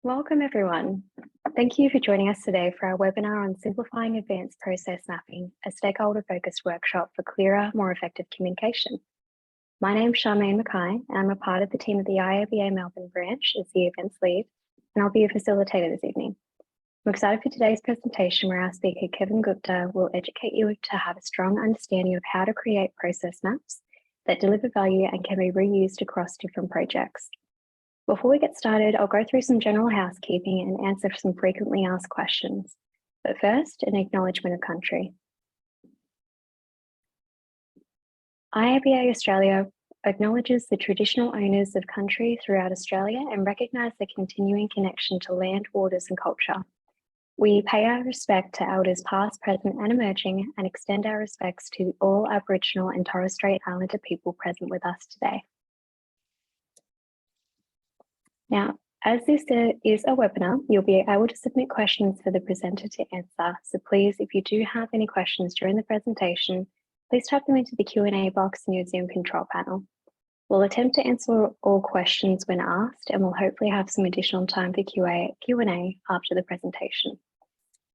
Welcome everyone. Thank you for joining us today for our webinar on simplifying advanced process mapping, a stakeholder-focused workshop for clearer, more effective communication. My name is Charmaine Mackay, and I'm a part of the team at the IIBA Melbourne branch as the events lead, and I'll be a facilitator this evening. I'm excited for today's presentation where our speaker Kevin Gupta will educate you to have a strong understanding of how to create process maps that deliver value and can be reused across different projects. Before we get started, I'll go through some general housekeeping and answer some frequently asked questions. But first, an acknowledgement of country. IIBA Australia acknowledges the traditional owners of country throughout Australia and recognise their continuing connection to land, waters and culture. We pay our respect to elders past, present and emerging and extend our respects to all Aboriginal and Torres Strait Islander people present with us today. Now, as this is a webinar, you'll be able to submit questions for the presenter to answer. So please, if you do have any questions during the presentation, please type them into the Q&A box in your Zoom control panel. We'll attempt to answer all questions when asked, and we'll hopefully have some additional time for Q&A after the presentation.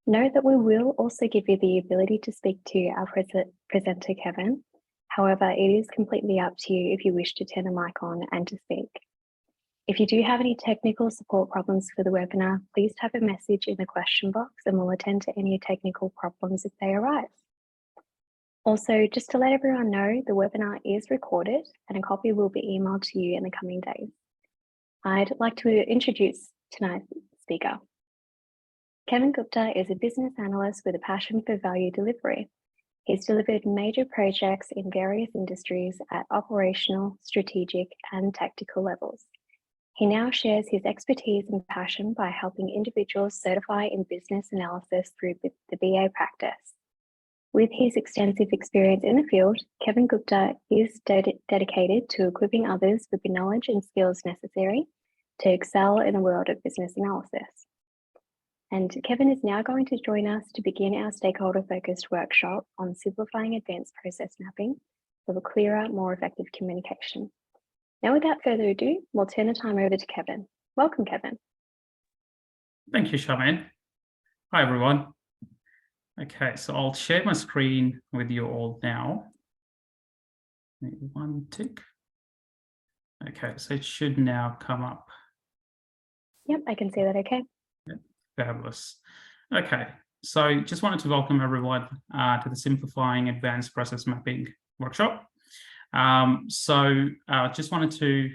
Note that we will also give you the ability to speak to our presenter, Kevin. However, it is completely up to you if you wish to turn the mic on and to speak. If you do have any technical support problems for the webinar, please type a message in the question box and we'll attend to any technical problems if they arise. Also, just to let everyone know, the webinar is recorded and a copy will be emailed to you in the coming days. I'd like to introduce tonight's speaker. Kevin Gupta is a business analyst with a passion for value delivery. He's delivered major projects in various industries at operational, strategic and tactical levels. He now shares his expertise and passion by helping individuals certify in business analysis through the BA practice. With his extensive experience in the field, Kevin Gupta is dedicated to equipping others with the knowledge and skills necessary to excel in the world of business analysis. And Kevin is now going to join us to begin our stakeholder-focused workshop on simplifying advanced process mapping for clearer, more effective communication. Now, without further ado, we'll turn the time over to Kevin. Welcome, Kevin. Thank you, Charmaine. Hi, everyone. Okay, so I'll share my screen with you all now. One tick. Okay, so it should now come up. Yep, I can see that okay. Yep, fabulous. Okay, so just wanted to welcome everyone to the Simplifying Advanced Process Mapping workshop. Just wanted to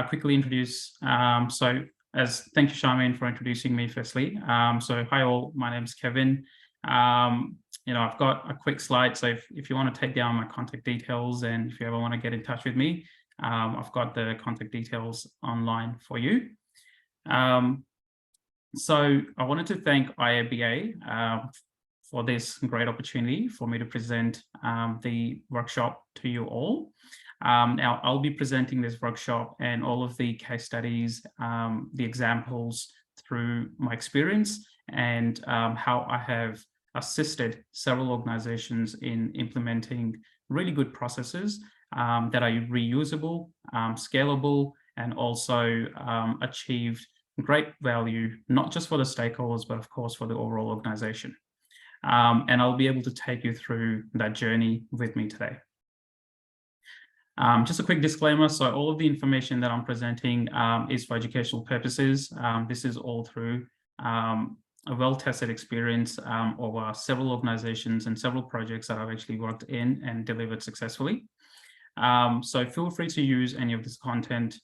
quickly introduce, thank you, Charmaine, for introducing me firstly. Hi all, my name is Kevin. I've got a quick slide, so if you want to take down my contact details and if you ever want to get in touch with me, I've got the contact details online for you. I wanted to thank IIBA for this great opportunity for me to present the workshop to you all. Now, I'll be presenting this workshop and all of the case studies, the examples through my experience and how I have assisted several organizations in implementing really good processes that are reusable, scalable, and also achieved great value, not just for the stakeholders, but of course for the overall organization. And I'll be able to take you through that journey with me today. Just a quick disclaimer. So all of the information that I'm presenting is for educational purposes. This is all through a well-tested experience over several organizations and several projects that I've actually worked in and delivered successfully. So feel free to use any of this content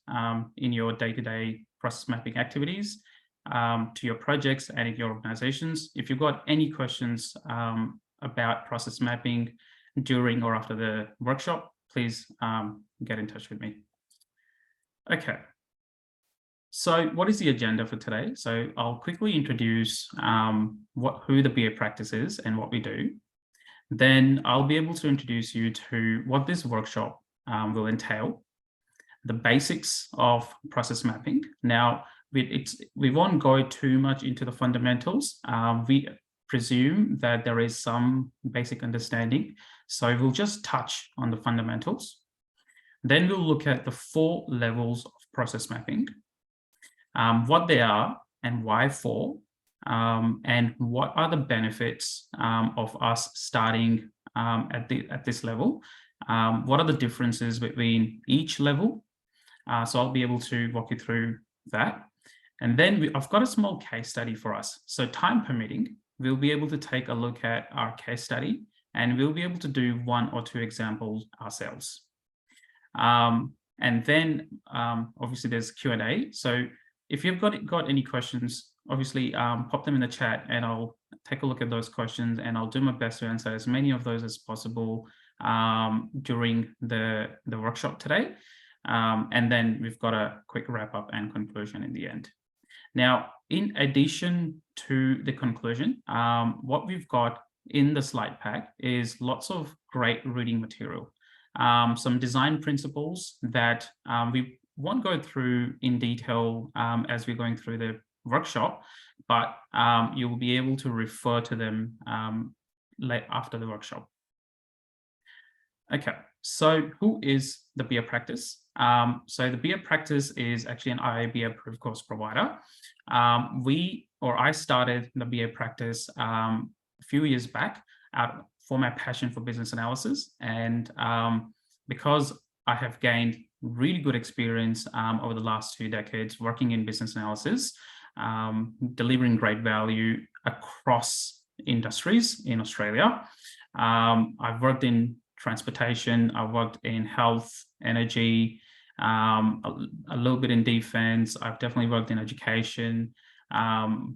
in your day-to-day process mapping activities, to your projects and in your organizations. If you've got any questions about process mapping during or after the workshop, please get in touch with me. Okay, so what is the agenda for today? So I'll quickly introduce who the BA practice is and what we do. Then I'll be able to introduce you to what this workshop will entail, the basics of process mapping. Now, we won't go too much into the fundamentals. We presume that there is some basic understanding. So we'll just touch on the fundamentals. Then we'll look at the 4 levels of process mapping, what they are and why 4, and what are the benefits of us starting at this level. What are the differences between each level? So I'll be able to walk you through that. And then I've got a small case study for us. So time permitting, we'll be able to take a look at our case study, and we'll be able to do 1 or 2 examples ourselves. And then obviously there's Q&A. So if you've got any questions, obviously pop them in the chat, and I'll take a look at those questions, and I'll do my best to answer as many of those as possible during the workshop today. And then we've got a quick wrap up and conclusion in the end. Now, in addition to the conclusion, what we've got in the slide pack is lots of great reading material, some design principles that we won't go through in detail as we're going through the workshop, but you will be able to refer to them after the workshop. Okay, so who is the BA Practice? So the BA Practice is actually an IIBA approved course provider. I started the BA Practice a few years back for my passion for business analysis, and because I have gained really good experience over the last 2 decades working in business analysis, delivering great value across industries in Australia. I've worked in transportation, I've worked in health, energy, a little bit in defense. I've definitely worked in education,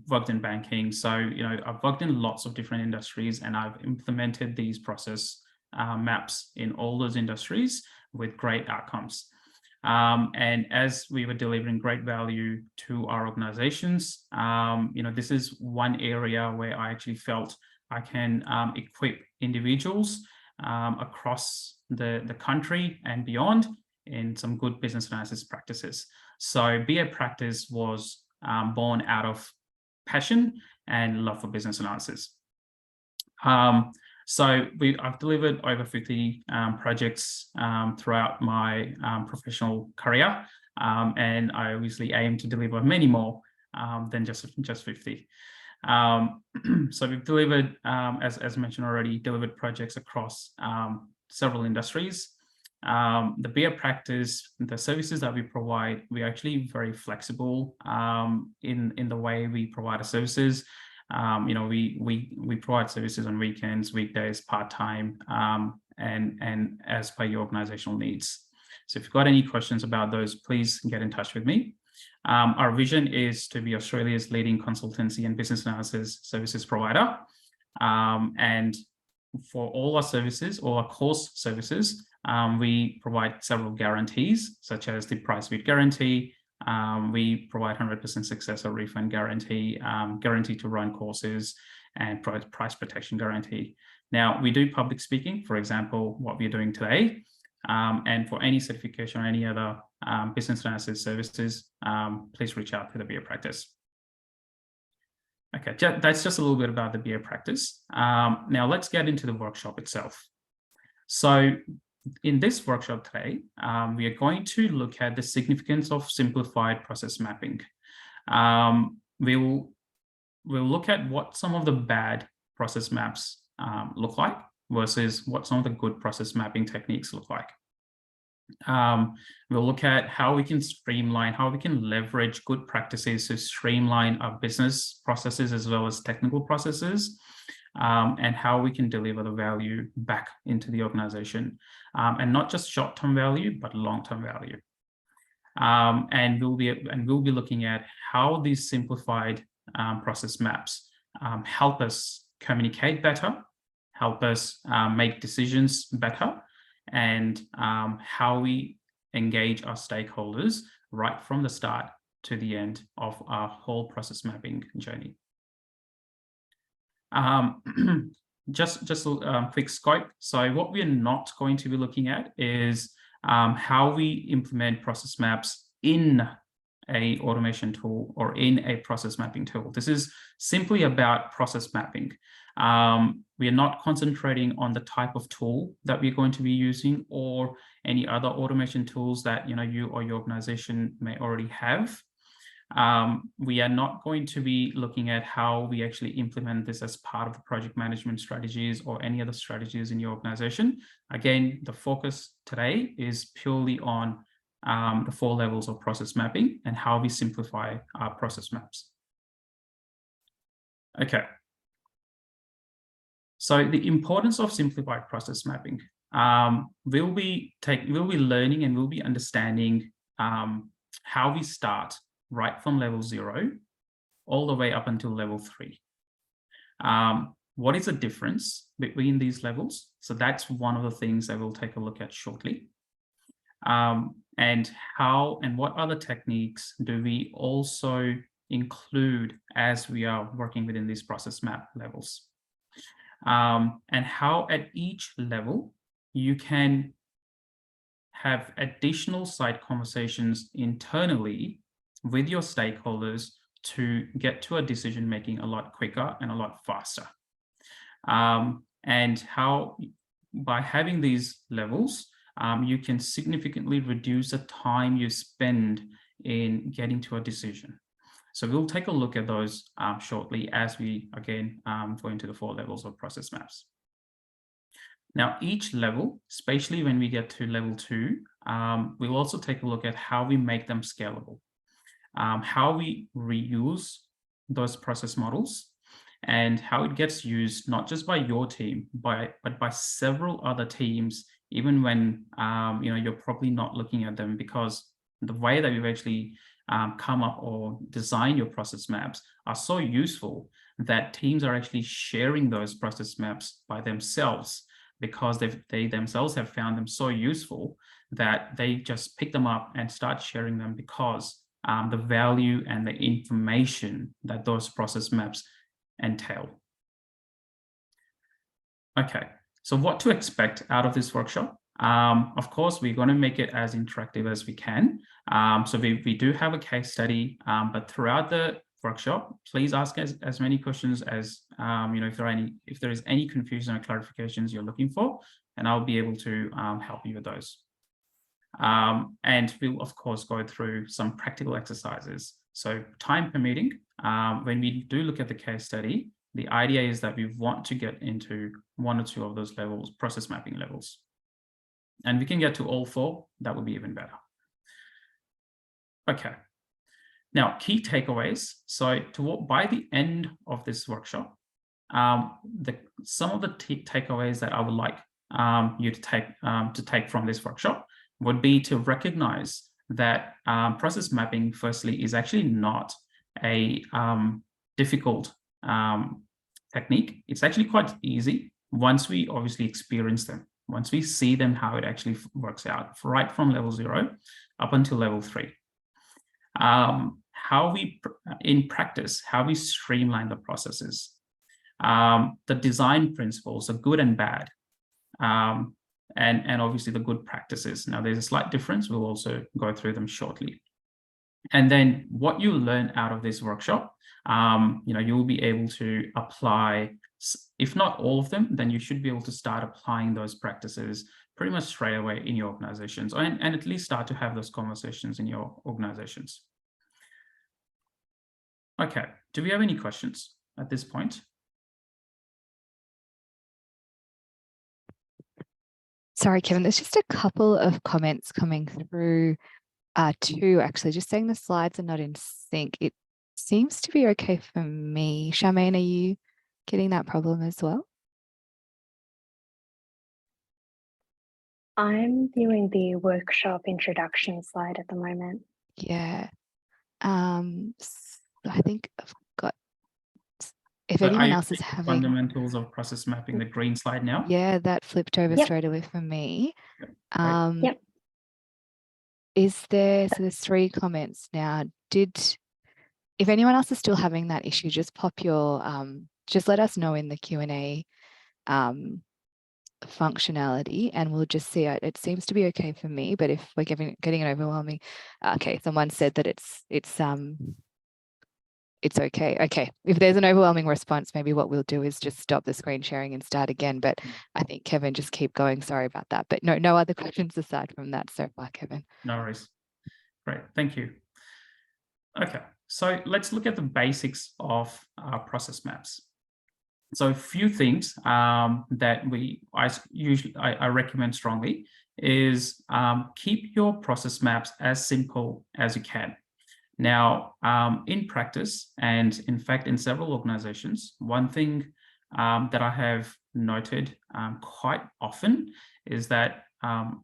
worked in banking. So, I've worked in lots of different industries, and I've implemented these process maps in all those industries with great outcomes. And as we were delivering great value to our organizations, this is one area where I actually felt I can equip individuals across the country and beyond in some good business analysis practices. So BA Practice was born out of passion and love for business analysis. So I've delivered over 50 projects throughout my professional career, and I obviously aim to deliver many more than just 50. So we've delivered, as mentioned already, delivered projects across several industries. The BA Practice, the services that we provide, we're actually very flexible in the way we provide our services. We provide services on weekends, weekdays, part-time, and as per your organizational needs. So if you've got any questions about those, please get in touch with me. Our vision is to be Australia's leading consultancy and business analysis services provider. And for all our services, all our course services, we provide several guarantees, such as the price beat guarantee. We provide 100% success or refund guarantee, guarantee to run courses, and price protection guarantee. Now, we do public speaking, for example, what we're doing today. And for any certification or any other business analysis services, please reach out to the BA Practice. Okay, that's just a little bit about the BA Practice. Now let's get into the workshop itself. So in this workshop today, we are going to look at the significance of simplified process mapping. We'll look at what some of the bad process maps look like versus what some of the good process mapping techniques look like. We'll look at how we can streamline, how we can leverage good practices to streamline our business processes as well as technical processes, and how we can deliver the value back into the organization, and not just short-term value, but long-term value. And we'll be looking at how these simplified process maps help us communicate better, help us make decisions better, and how we engage our stakeholders right from the start to the end of our whole process mapping journey. Just a quick scope. So what we're not going to be looking at is how we implement process maps in a automation tool or in a process mapping tool. This is simply about process mapping. We are not concentrating on the type of tool that we're going to be using or any other automation tools that you or your organization may already have. We are not going to be looking at how we actually implement this as part of the project management strategies or any other strategies in your organization. Again, the focus today is purely on the 4 levels of process mapping and how we simplify our process maps. Okay. So the importance of simplified process mapping. We'll be learning and we'll be understanding how we start right from level 0 all the way up until level 3. What is the difference between these levels? So that's one of the things that we'll take a look at shortly. And how and what other techniques do we also include as we are working within these process map levels? And how at each level you can have additional side conversations internally with your stakeholders to get to a decision making a lot quicker and a lot faster. And how by having these levels, you can significantly reduce the time you spend in getting to a decision. So we'll take a look at those shortly as we, again, go into the 4 levels of process maps. Now, each level, especially when we get to level 2, we'll also take a look at how we make them scalable, how we reuse those process models, and how it gets used not just by your team, but by several other teams, even when you're probably not looking at them, because the way that we've actually come up or design your process maps are so useful that teams are actually sharing those process maps by themselves, because they themselves have found them so useful that they just pick them up and start sharing them, because the value and the information that those process maps entail. Okay, so what to expect out of this workshop? Of course, we're going to make it as interactive as we can. So we do have a case study, but throughout the workshop, please ask as many questions as if there is any confusion or clarifications you're looking for, and I'll be able to help you with those. And we'll of course go through some practical exercises. So time permitting, when we do look at the case study, the idea is that we want to get into 1 or 2 of those levels, process mapping levels. And we can get to all 4, that would be even better. Okay. Now, key takeaways. So by the end of this workshop, some of the takeaways that I would like you to take from this workshop would be to recognize that process mapping, firstly, is actually not a difficult technique. It's actually quite easy once we obviously experience them, once we see them, how it actually works out, right from level 0 up until level 3. How we, in practice, how we streamline the processes, the design principles, the good and bad, and obviously the good practices. Now, there's a slight difference. We'll also go through them shortly. And then what you learn out of this workshop, you'll be able to apply, if not all of them, then you should be able to start applying those practices pretty much straight away in your organizations, and at least start to have those conversations in your organizations. Okay, do we have any questions at this point? Sorry, Kevin, there's just a couple of comments coming through, 2 actually, just saying the slides are not in sync. It seems to be okay for me. Charmaine, are you getting that problem as well? I'm viewing the workshop introduction slide at the moment. Yeah. I think I've got, if anyone else is having fundamentals of process mapping, the green slide now. Yeah, that flipped over straight away for me. Yep. Is there, so there's 3 comments now. If anyone else is still having that issue, just pop your, just let us know in the Q&A functionality, and we'll just see. It seems to be okay for me, but if we're getting an overwhelming, okay, someone said that it's okay. Okay, if there's an overwhelming response, maybe what we'll do is just stop the screen sharing and start again. But I think, Kevin, just keep going. Sorry about that. But no other questions aside from that so far, Kevin. No worries. Great, thank you. Okay, So let's look at the basics of process maps. So a few things that I recommend strongly is keep your process maps as simple as you can. Now, in practice, and in fact, in several organizations, one thing that I have noted quite often is that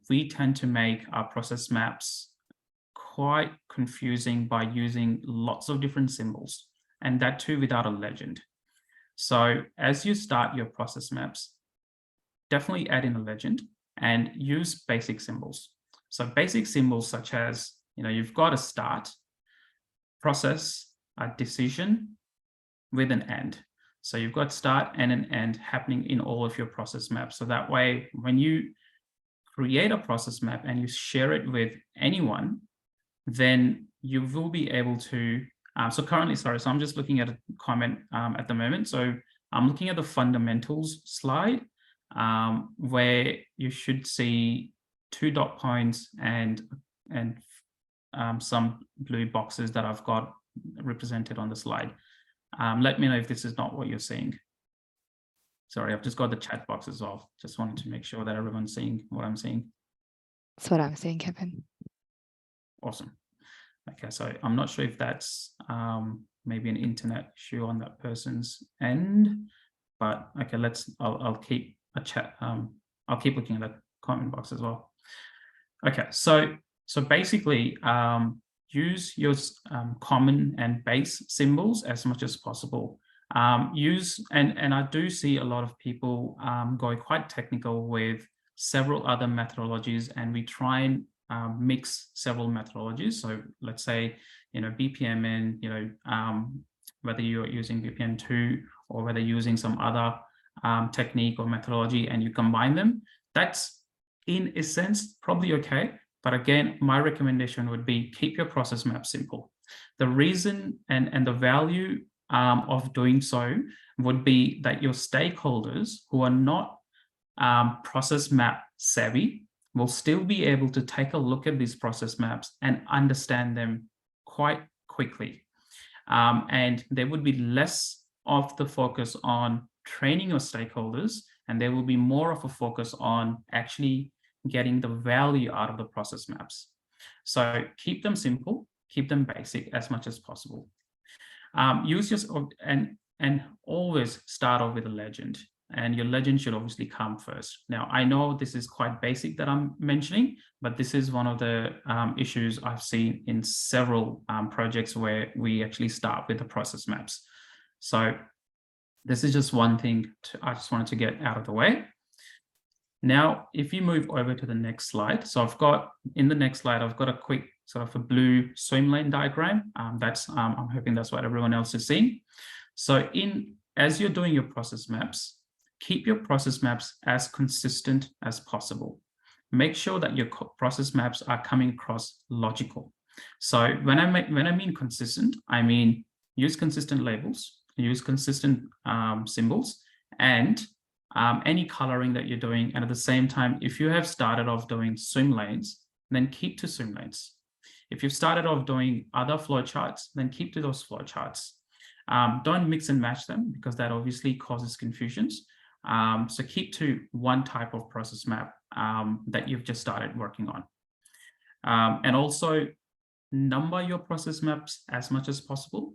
we tend to make our process maps quite confusing by using lots of different symbols, and that too without a legend. So as you start your process maps, definitely add in a legend and use basic symbols. So basic symbols such as, you've got a start, process, a decision with an end. So you've got start and an end happening in all of your process maps. So that way, when you create a process map and you share it with anyone, then you will be able to, so I'm just looking at a comment at the moment. So I'm looking at the fundamentals slide where you should see 2 dot points and some blue boxes that I've got represented on the slide. Let me know if this is not what you're seeing. Sorry, I've just got the chat box as well. Just wanted to make sure that everyone's seeing what I'm seeing. That's what I'm seeing, Kevin. Awesome. Okay, so I'm not sure if that's maybe an internet issue on that person's end, but okay, I'll keep a chat. I'll keep looking at the comment box as well. Okay, so basically, use your common and base symbols as much as possible. And I do see a lot of people go quite technical with several other methodologies, and we try and mix several methodologies. So let's say, BPMN, whether you're using BPM2 or whether you're using some other technique or methodology, and you combine them, that's in a sense probably okay. But again, my recommendation would be keep your process map simple. The reason and the value of doing so would be that your stakeholders who are not process map savvy will still be able to take a look at these process maps and understand them quite quickly. And there would be less of the focus on training your stakeholders, and there will be more of a focus on actually getting the value out of the process maps. So keep them simple, keep them basic as much as possible. Use your, and always start off with a legend, and your legend should obviously come first. Now, I know this is quite basic that I'm mentioning, but this is one of the issues I've seen in several projects where we actually start with the process maps. So this is just one thing I just wanted to get out of the way. Now, if you move over to the next slide, so in the next slide, I've got a quick sort of a blue swim lane diagram. I'm hoping that's what everyone else is seeing. So as you're doing your process maps, keep your process maps as consistent as possible. Make sure that your process maps are coming across logical. So when I mean consistent, I mean use consistent labels, use consistent symbols, and any coloring that you're doing. And at the same time, if you have started off doing swim lanes, then keep to swim lanes. If you've started off doing other flowcharts, then keep to those flowcharts. Don't mix and match them, because that obviously causes confusions. So keep to one type of process map that you've just started working on. And also number your process maps as much as possible,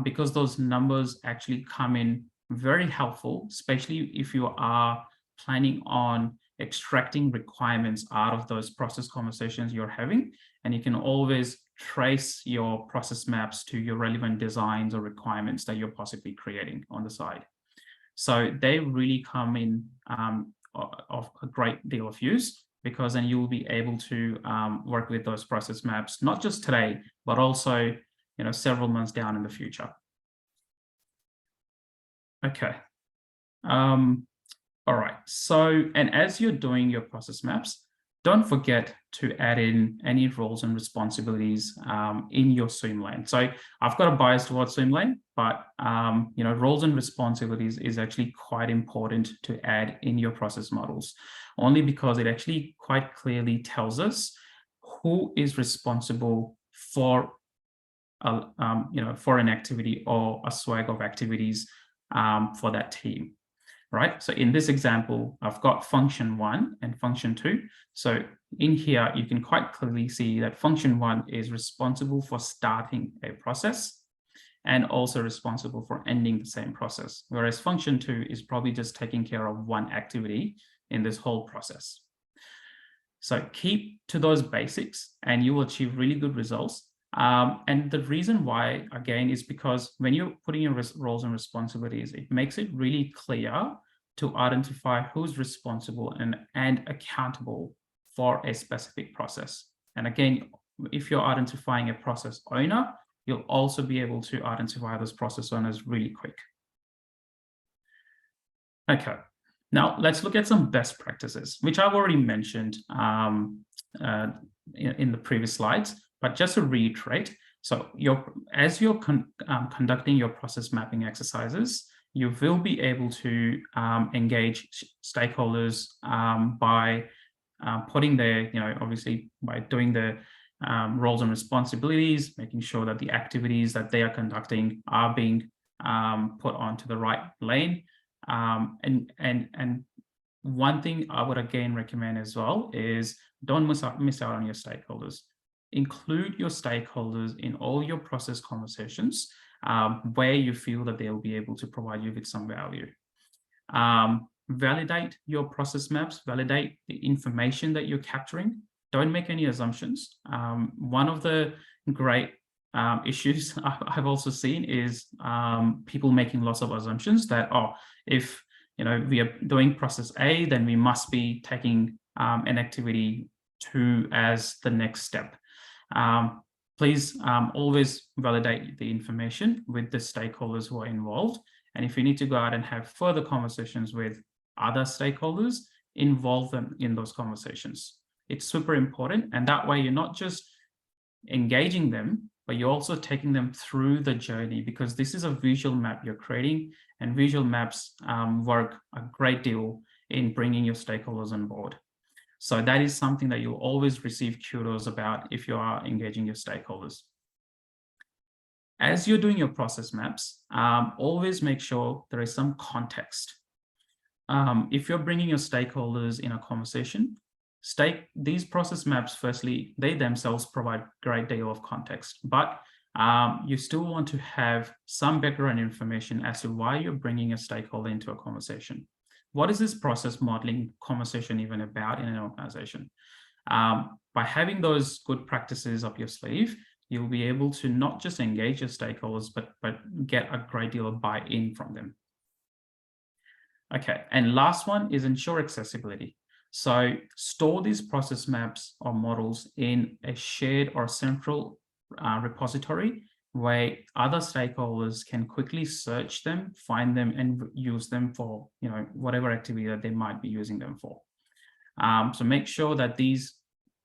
because those numbers actually come in very helpful, especially if you are planning on extracting requirements out of those process conversations you're having. And you can always trace your process maps to your relevant designs or requirements that you're possibly creating on the side. So they really come in of a great deal of use, because then you will be able to work with those process maps, not just today, but also several months down in the future. Okay. All right. So, and as you're doing your process maps, don't forget to add in any roles and responsibilities in your swim lane. So I've got a bias towards swim lane, but roles and responsibilities is actually quite important to add in your process models, only because it actually quite clearly tells us who is responsible for for an activity or a swag of activities for that team, right? So in this example, I've got function 1 and function 2. So in here, you can quite clearly see that function 1 is responsible for starting a process and also responsible for ending the same process, whereas function 2 is probably just taking care of one activity in this whole process. So keep to those basics and you will achieve really good results. And the reason why, again, is because when you're putting your roles and responsibilities, it makes it really clear to identify who's responsible and accountable for a specific process. And again, if you're identifying a process owner, you'll also be able to identify those process owners really quick. Okay, now let's look at some best practices, which I've already mentioned in the previous slides, but just to reiterate, so as you're conducting your process mapping exercises, you will be able to engage stakeholders by putting their, obviously by doing the roles and responsibilities, making sure that the activities that they are conducting are being put onto the right lane. And one thing I would again recommend as well is don't miss out on your stakeholders. Include your stakeholders in all your process conversations where you feel that they'll be able to provide you with some value. Validate your process maps, validate the information that you're capturing. Don't make any assumptions. One of the great issues I've also seen is people making lots of assumptions that, if we are doing process A, then we must be taking an activity 2 as the next step. Please always validate the information with the stakeholders who are involved. And if you need to go out and have further conversations with other stakeholders, involve them in those conversations. It's super important. And that way you're not just engaging them, but you're also taking them through the journey, because this is a visual map you're creating, and visual maps work a great deal in bringing your stakeholders on board. So that is something that you'll always receive kudos about if you are engaging your stakeholders. As you're doing your process maps, always make sure there is some context. If you're bringing your stakeholders in a conversation, these process maps, firstly, they themselves provide a great deal of context, but you still want to have some background information as to why you're bringing a stakeholder into a conversation. What is this process modeling conversation even about in an organization? By having those good practices up your sleeve, you'll be able to not just engage your stakeholders, but get a great deal of buy-in from them. Okay, and last one is ensure accessibility. So store these process maps or models in a shared or central repository where other stakeholders can quickly search them, find them, and use them for whatever activity that they might be using them for. So make sure that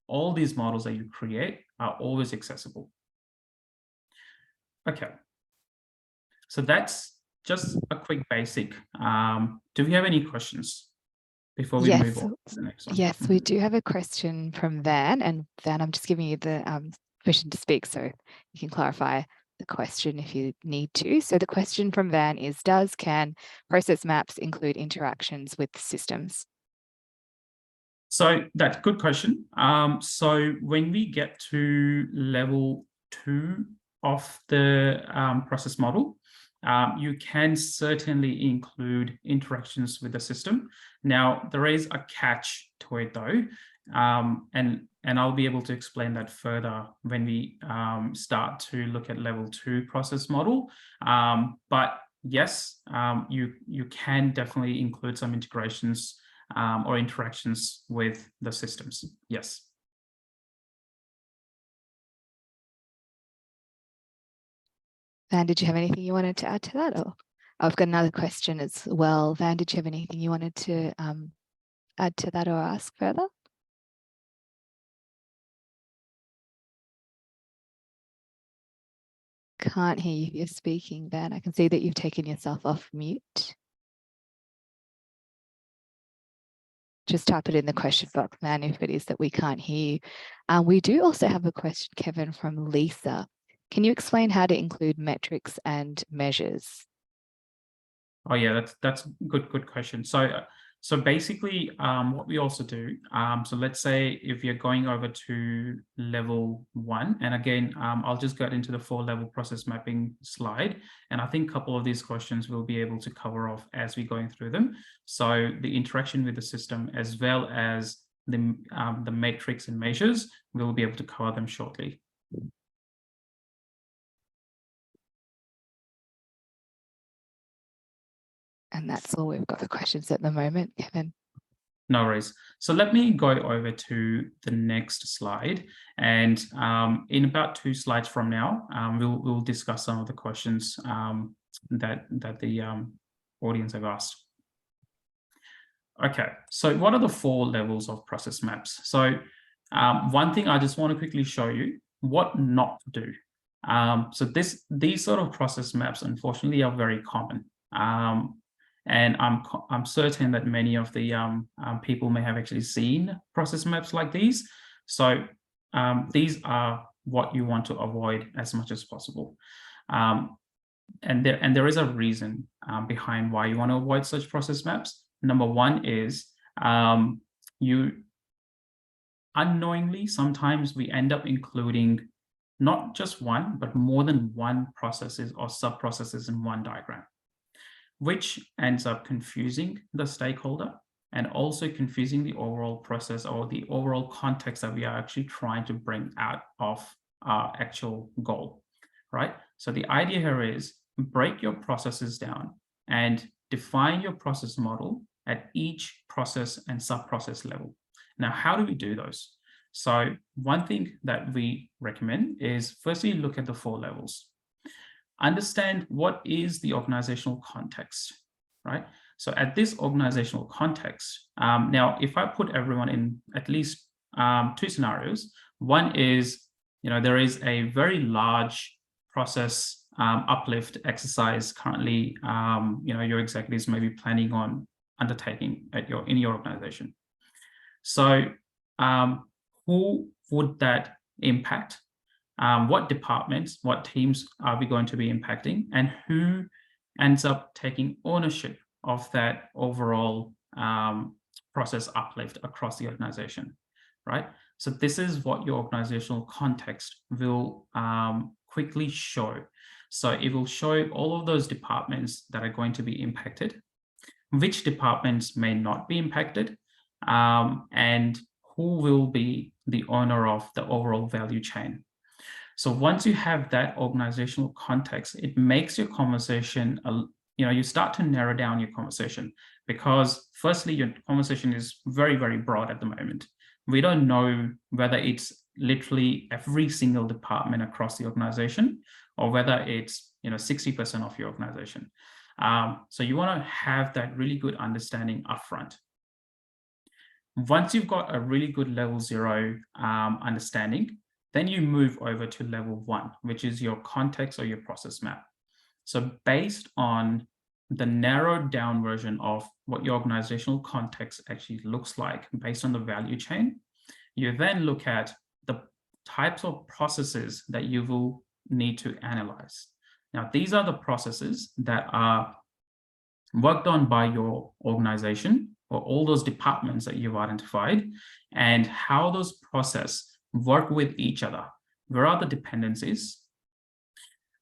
all these models that you create are always accessible. Okay, so that's just a quick basic. Do we have any questions before we move on to the next one? Yes, we do have a question from Van, and Van, I'm just giving you the permission to speak, so you can clarify the question if you need to. So the question from Van is, can process maps include interactions with systems? So that's a good question. So when we get to level 2 of the process model, you can certainly include interactions with the system. Now, there is a catch to it though, and I'll be able to explain that further when we start to look at level 2 process model. But yes, you can definitely include some integrations or interactions with the systems. Yes. Van, did you have anything you wanted to add to that? Or I've got another question as well. Van, did you have anything you wanted to add to that or ask further? Can't hear you if you're speaking, Van. I can see that you've taken yourself off mute. Just type it in the question box, Van, if it is that we can't hear you. We do also have a question, Kevin, from Lisa. Can you explain how to include metrics and measures? Oh yeah, that's a good question. So basically, what we also do, so let's say if you're going over to level 1, and again, I'll just get into the 4-level process mapping slide, and I think a couple of these questions we'll be able to cover off as we're going through them. So the interaction with the system, as well as the metrics and measures, we'll be able to cover them shortly. And that's all we've got for questions at the moment, Kevin. No worries. So let me go over to the next slide, and in about 2 slides from now, we'll discuss some of the questions that the audience have asked. Okay, so what are the 4 levels of process maps? So one thing I just want to quickly show you what not to do. So these sort of process maps, unfortunately, are very common. And I'm certain that many of the people may have actually seen process maps like these. So these are what you want to avoid as much as possible. And there is a reason behind why you want to avoid such process maps. Number 1 is you unknowingly, sometimes we end up including not just one, but more than one processes or sub-processes in one diagram, which ends up confusing the stakeholder and also confusing the overall process or the overall context that we are actually trying to bring out of our actual goal, right? So the idea here is break your processes down and define your process model at each process and sub-process level. Now, how do we do those? So one thing that we recommend is firstly look at the 4 levels. Understand what is the organizational context, right? So at this organizational context, now if I put everyone in at least 2 scenarios, one is, there is a very large process uplift exercise currently, your executives may be planning on undertaking in your organization. So who would that impact? What departments, what teams are we going to be impacting, and who ends up taking ownership of that overall process uplift across the organization, right? So this is what your organizational context will quickly show. So it will show all of those departments that are going to be impacted, which departments may not be impacted, and who will be the owner of the overall value chain. So once you have that organizational context, it makes your conversation, you start to narrow down your conversation, because firstly, your conversation is very, very broad at the moment. We don't know whether it's literally every single department across the organization or whether it's 60% of your organization. So you want to have that really good understanding upfront. Once you've got a really good level 0 understanding, then you move over to level 1, which is your context or your process map. So based on the narrowed down version of what your organizational context actually looks like, based on the value chain, you then look at the types of processes that you will need to analyze. Now, these are the processes that are worked on by your organization or all those departments that you've identified, and how those processes work with each other. Where are the dependencies?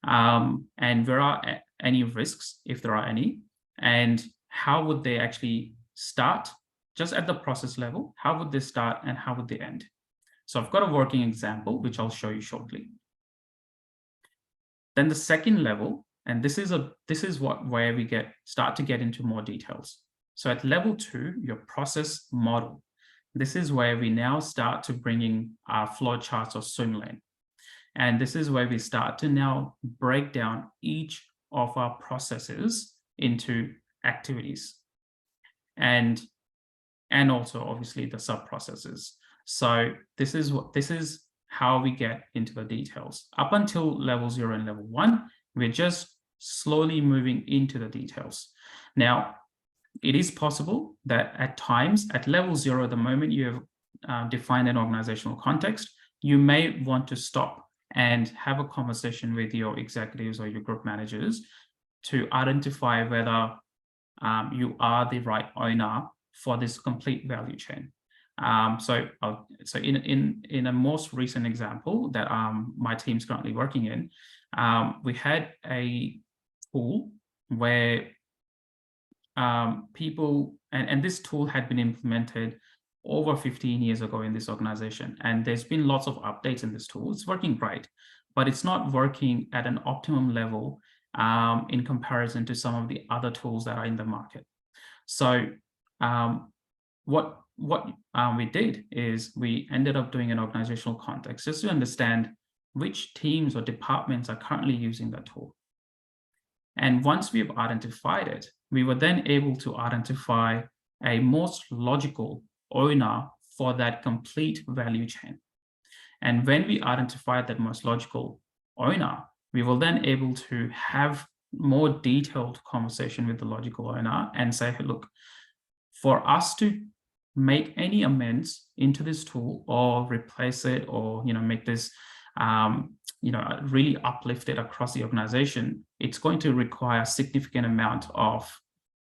And where are any risks, if there are any? And how would they actually start just at the process level? How would they start and how would they end? So I've got a working example, which I'll show you shortly. Then the second level, and this is where we start to get into more details. So at level 2, your process model. This is where we now start to bring in our flow charts or swim lane. And this is where we start to now break down each of our processes into activities and also obviously the sub-processes. So this is how we get into the details. Up until level 0 and level 1, we're just slowly moving into the details. Now, it is possible that at times, at level 0, the moment you have defined an organizational context, you may want to stop and have a conversation with your executives or your group managers to identify whether you are the right owner for this complete value chain. So in a most recent example that my team's currently working in, we had a tool where people, and this tool had been implemented over 15 years ago in this organization, and there's been lots of updates in this tool. It's working great, but it's not working at an optimum level in comparison to some of the other tools that are in the market. So what we did is we ended up doing an organizational context just to understand which teams or departments are currently using that tool. And once we've identified it, we were then able to identify a most logical owner for that complete value chain. And when we identified that most logical owner, we were then able to have more detailed conversation with the logical owner and say, hey, look, for us to make any amends into this tool or replace it or make this really uplift it across the organization, it's going to require a significant amount of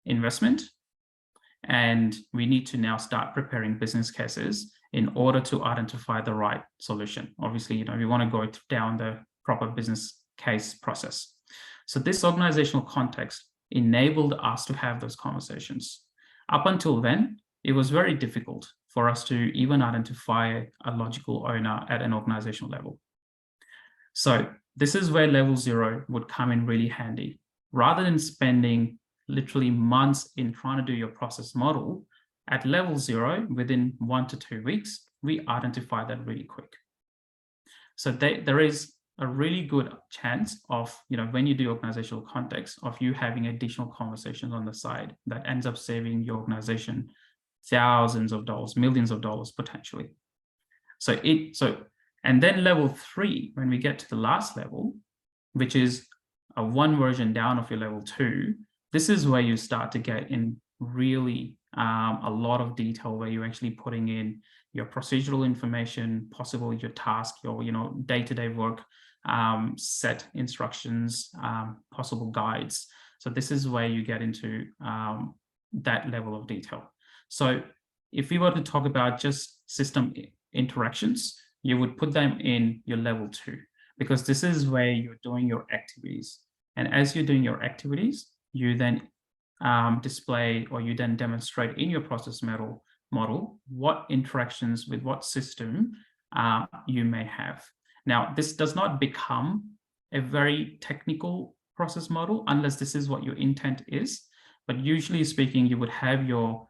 investment. And we need to now start preparing business cases in order to identify the right solution. Obviously, we want to go down the proper business case process. So this organizational context enabled us to have those conversations. Up until then, it was very difficult for us to even identify a logical owner at an organizational level. So this is where level 0 would come in really handy. Rather than spending literally months in trying to do your process model, at level 0, within 1 to 2 weeks, we identify that really quick. So there is a really good chance of, when you do organizational context, of you having additional conversations on the side that ends up saving your organization thousands of dollars, millions of dollars potentially. And then level 3, when we get to the last level, which is a one version down of your level 2, this is where you start to get in really a lot of detail, where you're actually putting in your procedural information, possibly your task, your day-to-day work, set instructions, possible guides. So this is where you get into that level of detail. So if we were to talk about just system interactions, you would put them in your level 2, because this is where you're doing your activities. And as you're doing your activities, you then display, or you then demonstrate in your process model what interactions with what system you may have. Now, this does not become a very technical process model unless this is what your intent is. But usually speaking, you would have your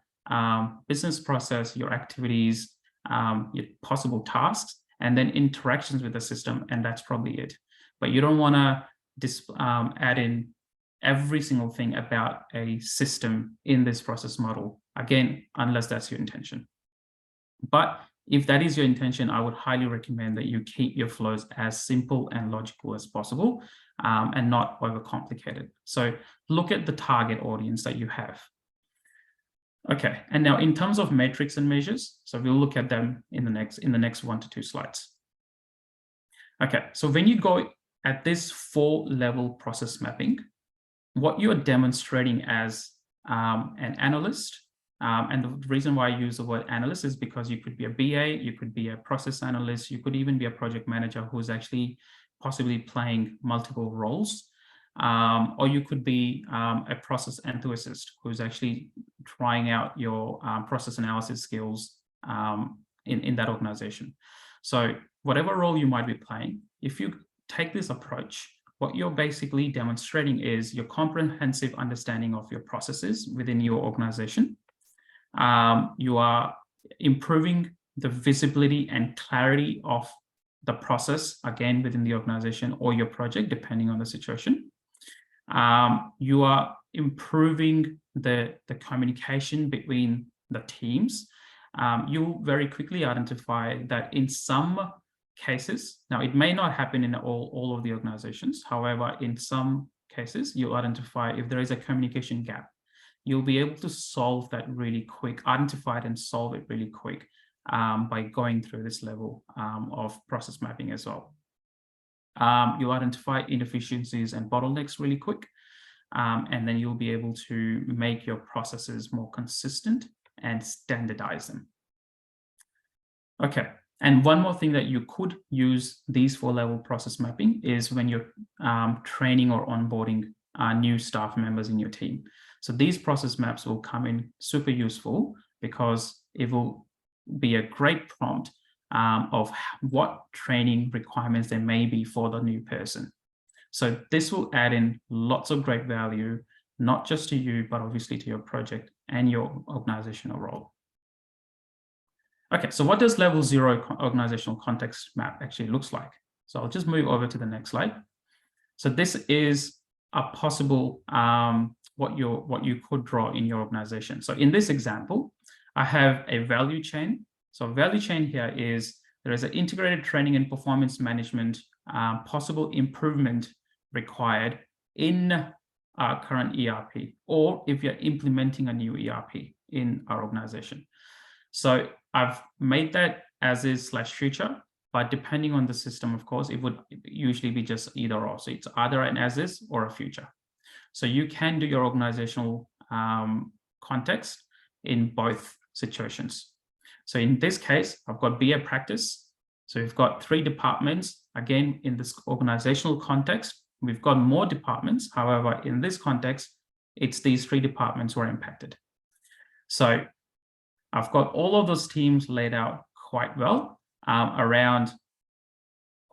business process, your activities, your possible tasks, and then interactions with the system, and that's probably it. But you don't want to add in every single thing about a system in this process model, again, unless that's your intention. But if that is your intention, I would highly recommend that you keep your flows as simple and logical as possible, and not overcomplicated. So look at the target audience that you have. Okay, and now in terms of metrics and measures, so we'll look at them in the next 1 to 2 slides. Okay, so when you go at this 4-level process mapping, what you're demonstrating as an analyst, and the reason why I use the word analyst is because you could be a BA, you could be a process analyst, you could even be a project manager who's actually possibly playing multiple roles. Or you could be a process enthusiast who's actually trying out your process analysis skills in that organization. So whatever role you might be playing, if you take this approach, what you're basically demonstrating is your comprehensive understanding of your processes within your organization. You are improving the visibility and clarity of the process, again, within the organization or your project, depending on the situation. You are improving the communication between the teams. You'll very quickly identify that in some cases, now it may not happen in all of the organizations, however, in some cases, you'll identify if there is a communication gap. You'll be able to solve that really quick, identify it and solve it really quick by going through this level of process mapping as well. You'll identify inefficiencies and bottlenecks really quick, and then you'll be able to make your processes more consistent and standardize them. Okay, and one more thing that you could use these 4-level process mapping is when you're training or onboarding new staff members in your team. So these process maps will come in super useful because it will be a great prompt of what training requirements there may be for the new person. So this will add in lots of great value, not just to you, but obviously to your project and your organizational role. Okay, so what does level 0 organizational context map actually looks like? So I'll just move over to the next slide. So this is a possible what you could draw in your organization. So in this example, I have a value chain. So value chain here is there is an integrated training and performance management possible improvement required in our current ERP, or if you're implementing a new ERP in our organization. So I've made that as is / future, but depending on the system, of course, it would usually be just either or. So it's either an as is or a future. So you can do your organizational context in both situations. So in this case, I've got BA practice. So we've got 3 departments. Again, in this organizational context, we've got more departments. However, in this context, it's these 3 departments who are impacted. So I've got all of those teams laid out quite well around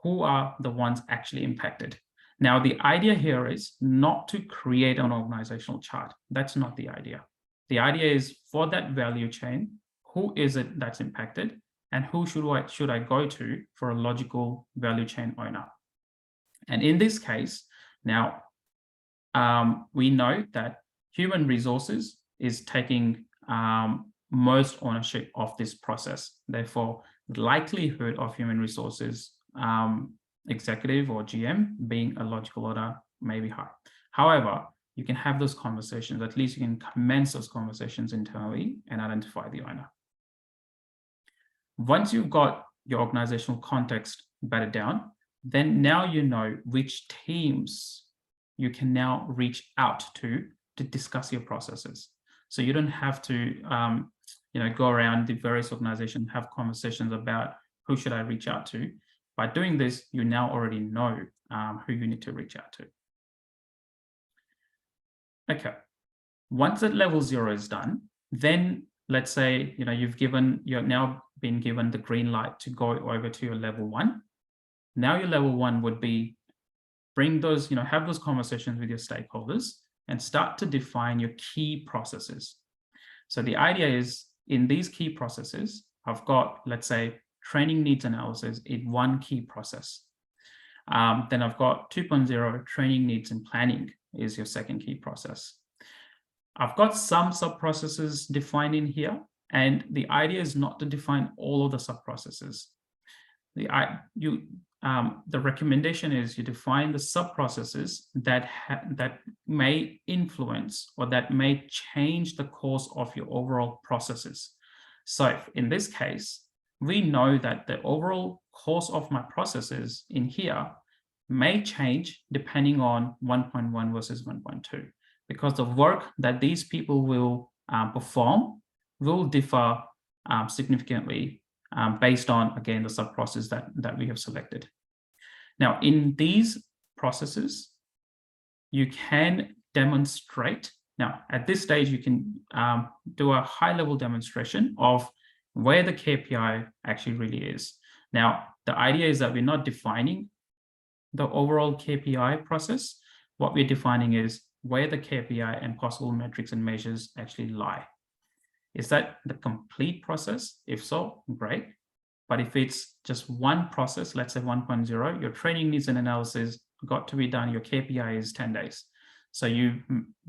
who are the ones actually impacted. Now, the idea here is not to create an organizational chart. That's not the idea. The idea is for that value chain, who is it that's impacted and who should I go to for a logical value chain owner? And in this case, now we know that human resources is taking most ownership of this process. Therefore, the likelihood of human resources executive or GM being a logical order may be high. However, you can have those conversations. At least you can commence those conversations internally and identify the owner. Once you've got your organizational context better down, then now you know which teams you can now reach out to discuss your processes. So you don't have to go around the various organizations, have conversations about who should I reach out to. By doing this, you now already know who you need to reach out to. Okay, once that level 0 is done, then let's say you're now been given the green light to go over to your level 1. Now your level 1 would be bring those, have those conversations with your stakeholders and start to define your key processes. So the idea is in these key processes, I've got, let's say, training needs analysis in one key process. Then I've got 2.0 training needs and planning is your second key process. I've got some sub-processes defined in here, and the idea is not to define all of the sub-processes. The recommendation is you define the sub-processes that may influence or that may change the course of your overall processes. So in this case, we know that the overall course of my processes in here may change depending on 1.1 versus 1.2, because the work that these people will perform will differ significantly based on, again, the sub-process that we have selected. Now, in these processes, you can demonstrate. Now, at this stage, you can do a high-level demonstration of where the KPI actually really is. Now, the idea is that we're not defining the overall KPI process. What we're defining is where the KPI and possible metrics and measures actually lie. Is that the complete process? If so, great. But if it's just one process, let's say 1.0, your training needs and analysis got to be done, your KPI is 10 days. So you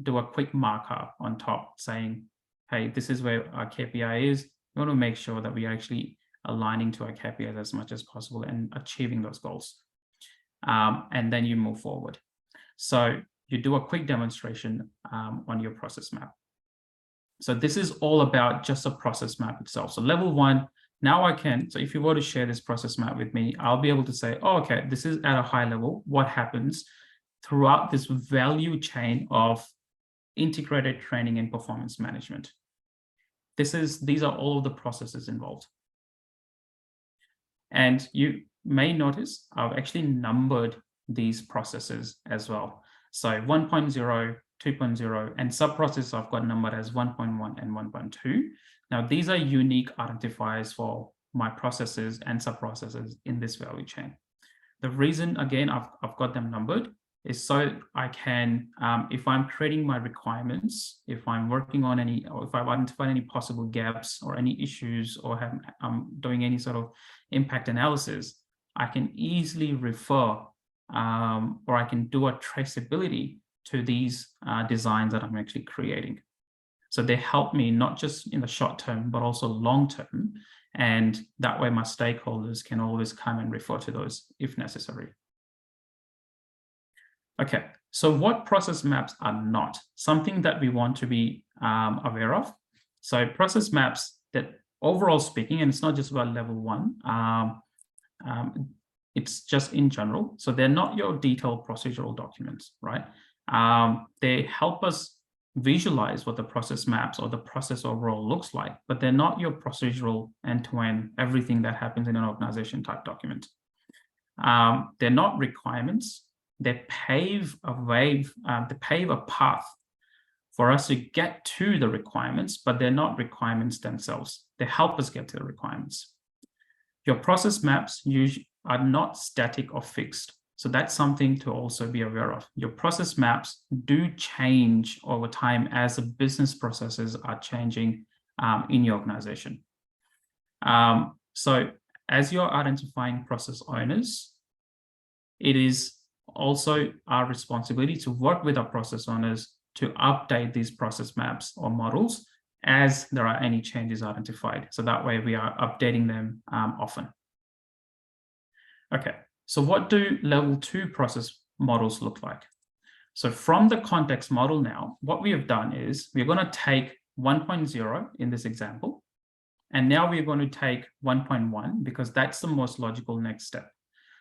do a quick marker on top saying, hey, this is where our KPI is. We want to make sure that we are actually aligning to our KPIs as much as possible and achieving those goals. And then you move forward. So you do a quick demonstration on your process map. So this is all about just a process map itself. So level 1, Now I can, so if you were to share this process map with me, I'll be able to say, oh, okay, this is at a high level, what happens throughout this value chain of integrated training and performance management. These are all of the processes involved. And you may notice I've actually numbered these processes as well. So 1.0, 2.0, and sub-process I've got numbered as 1.1 and 1.2. Now, these are unique identifiers for my processes and sub-processes in this value chain. The reason, again, I've got them numbered is so I can, if I'm creating my requirements, if I'm working on any, or if I've identified any possible gaps or any issues, or I'm doing any sort of impact analysis, I can easily refer or I can do a traceability to these designs that I'm actually creating. So they help me not just in the short term, but also long term. And that way my stakeholders can always come and refer to those if necessary. Okay, so what process maps are not? Something that we want to be aware of. So process maps that overall speaking, and it's not just about level 1, it's just in general. So they're not your detailed procedural documents, right? They help us visualize what the process maps or the process overall looks like, but they're not your procedural end-to-end, everything that happens in an organization type document. They're not requirements. They pave a way, they pave a path for us to get to the requirements, but they're not requirements themselves. They help us get to the requirements. Your process maps usually are not static or fixed. So that's something to also be aware of. Your process maps do change over time as the business processes are changing in your organization. So as you're identifying process owners, it is also our responsibility to work with our process owners to update these process maps or models as there are any changes identified. So that way we are updating them often. Okay, so what do level 2 process models look like? So from the context model now, what we have done is we're going to take 1.0 in this example, and now we're going to take 1.1 because that's the most logical next step.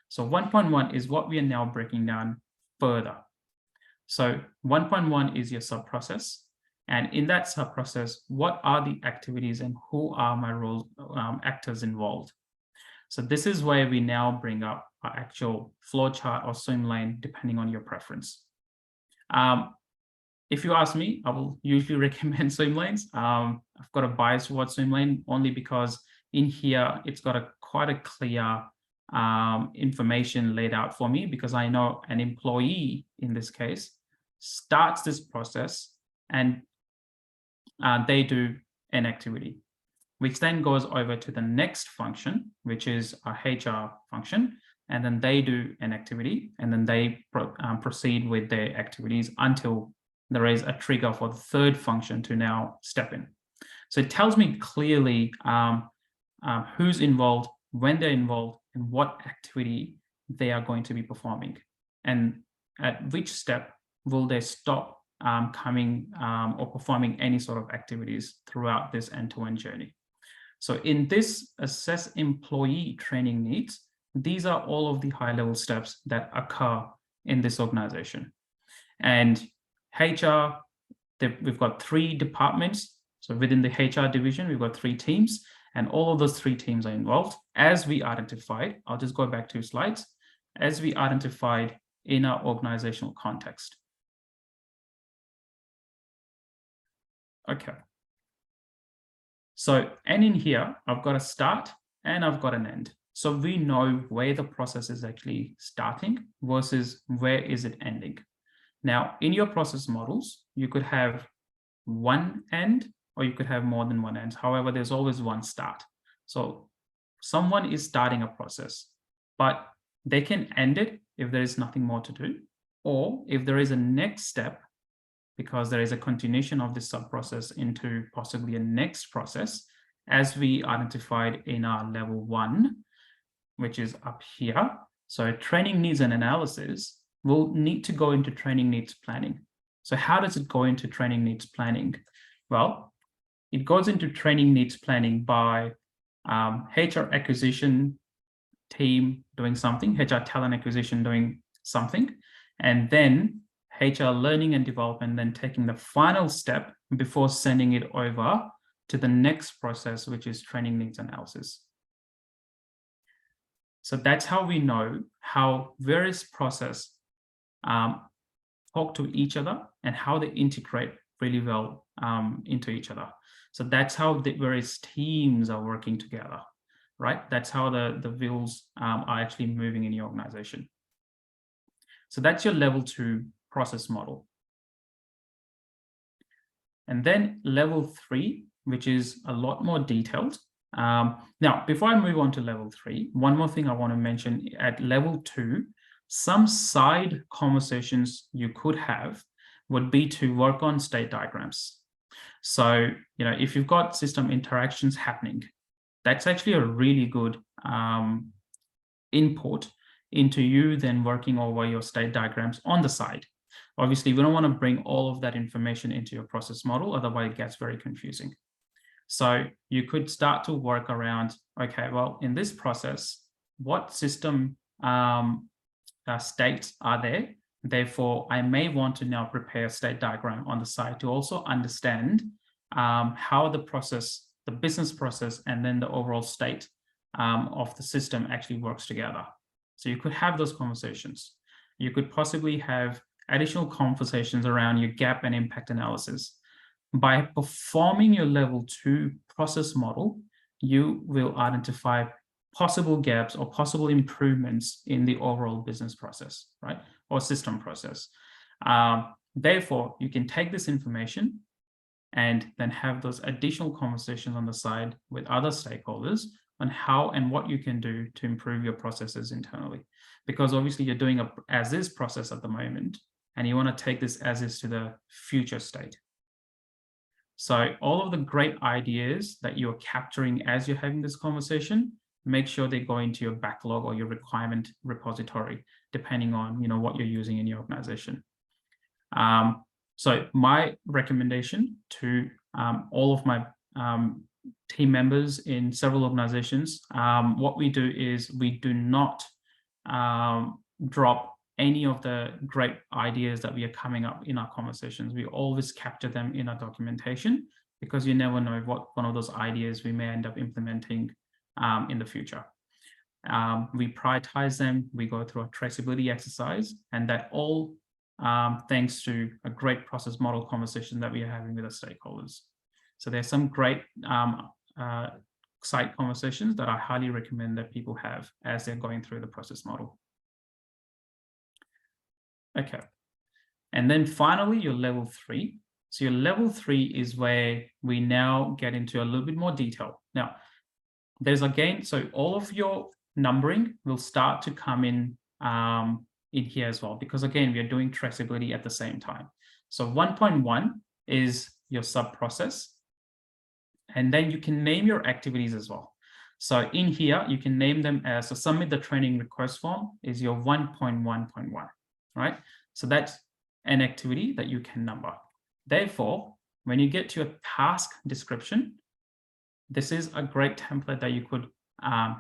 So 1.1 is what we are now breaking down further. So 1.1 is your sub-process. And in that sub-process, what are the activities and who are my role actors involved? So this is where we now bring up our actual flowchart or swim lane, depending on your preference. If you ask me, I will usually recommend swim lanes. I've got a bias towards swim lane only because in here, it's got quite a clear information laid out for me, because I know an employee in this case starts this process and they do an activity, which then goes over to the next function, which is a HR function, and then they do an activity, and then they proceed with their activities until there is a trigger for the third function to now step in. So it tells me clearly who's involved, when they're involved, and what activity they are going to be performing, and at which step will they stop coming or performing any sort of activities throughout this end-to-end journey. So in this assess employee training needs, these are all of the high-level steps that occur in this organization. And HR, we've got 3 departments. So within the HR division, we've got 3 teams, and all of those 3 teams are involved. As we identified, I'll just go back 2 slides, as we identified in our organizational context. Okay. So, and in here, I've got a start and I've got an end. So we know where the process is actually starting versus where is it ending. Now, in your process models, you could have one end or you could have more than one end. However, there's always one start. So someone is starting a process, but they can end it if there is nothing more to do, or if there is a next step, because there is a continuation of this sub-process into possibly a next process, as we identified in our level 1, which is up here. So training needs and analysis will need to go into training needs planning. So how does it go into training needs planning? Well, it goes into training needs planning by HR acquisition team doing something, HR talent acquisition doing something, and then HR learning and development then taking the final step before sending it over to the next process, which is training needs analysis. So that's how we know how various processes talk to each other and how they integrate really well into each other. So that's how the various teams are working together, right? That's how the wheels are actually moving in your organization. So that's your level 2 process model. And then level 3, which is a lot more detailed. Now, before I move on to level 3, one more thing I want to mention at level 2, some side conversations you could have would be to work on state diagrams. So, if you've got system interactions happening, that's actually a really good input into you then working over your state diagrams on the side. Obviously, we don't want to bring all of that information into your process model, otherwise it gets very confusing. So you could start to work around, okay, well, in this process, what system states are there? Therefore, I may want to now prepare a state diagram on the side to also understand how the process, the business process, and then the overall state of the system actually works together. So you could have those conversations. You could possibly have additional conversations around your gap and impact analysis. By performing your level 2 process model, you will identify possible gaps or possible improvements in the overall business process, right? Or system process. Therefore, you can take this information and then have those additional conversations on the side with other stakeholders on how and what you can do to improve your processes internally. Because obviously you're doing a as-is process at the moment, and you want to take this as-is to the future state. So all of the great ideas that you're capturing as you're having this conversation, make sure they go into your backlog or your requirement repository, depending on what you're using in your organization. So my recommendation to all of my team members in several organizations, what we do is we do not drop any of the great ideas that we are coming up in our conversations. We always capture them in our documentation, because you never know what one of those ideas we may end up implementing in the future. We prioritize them, we go through a traceability exercise, and that all thanks to a great process model conversation that we are having with our stakeholders. So there's some great site conversations that I highly recommend that people have as they're going through the process model. Okay, and then finally your level 3. So your level 3 is where we now get into a little bit more detail. Now, there's again, so all of your numbering will start to come in here as well, because again, we are doing traceability at the same time. So 1.1 is your sub-process, and then you can name your activities as well. So in here, you can name them as, so submit the training request form is your 1.1.1, right? So that's an activity that you can number. Therefore, when you get to a task description, this is a great template that you could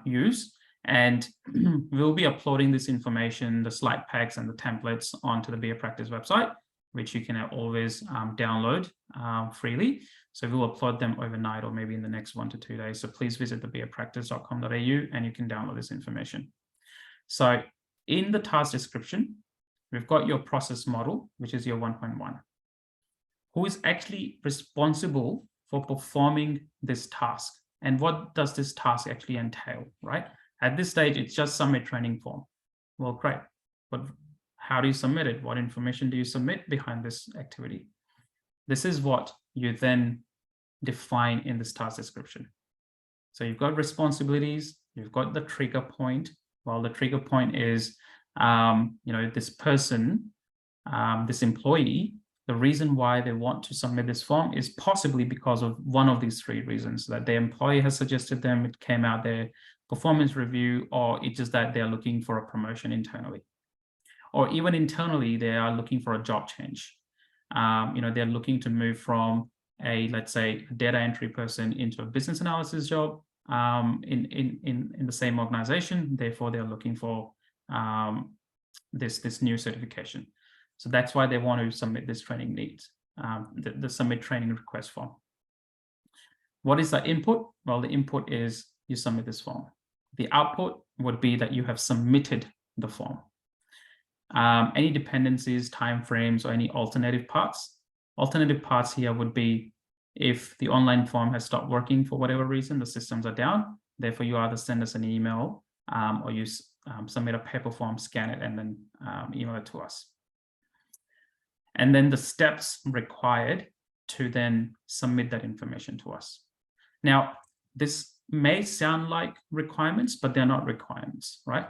use, and we'll be uploading this information, the slide packs and the templates onto the BA Practice website, which you can always download freely. So we'll upload them overnight or maybe in the next 1 to 2 days. So please visit the bapractice.com.au and you can download this information. So in the task description, we've got your process model, which is your 1.1. Who is actually responsible for performing this task? And what does this task actually entail, right? At this stage, it's just submit training form. Well, great. But how do you submit it? What information do you submit behind this activity? This is what you then define in this task description. So you've got responsibilities, you've got the trigger point. Well, the trigger point is, this person, this employee, the reason why they want to submit this form is possibly because of one of these 3 reasons: that their employee has suggested them, it came out their performance review, or it's just that they're looking for a promotion internally. Or even internally, they are looking for a job change. They're looking to move from let's say, a data entry person into a business analysis job, in the same organization. Therefore, they're looking for this new certification. So that's why they want to submit this training needs, the submit training request form. What is the input? Well, the input is you submit this form. The output would be that you have submitted the form. Any dependencies, timeframes, or any alternative parts. Alternative parts here would be if the online form has stopped working for whatever reason, the systems are down. Therefore, you either send us an email or you submit a paper form, scan it, and then email it to us. And then the steps required to then submit that information to us. Now, this may sound like requirements, but they're not requirements, right?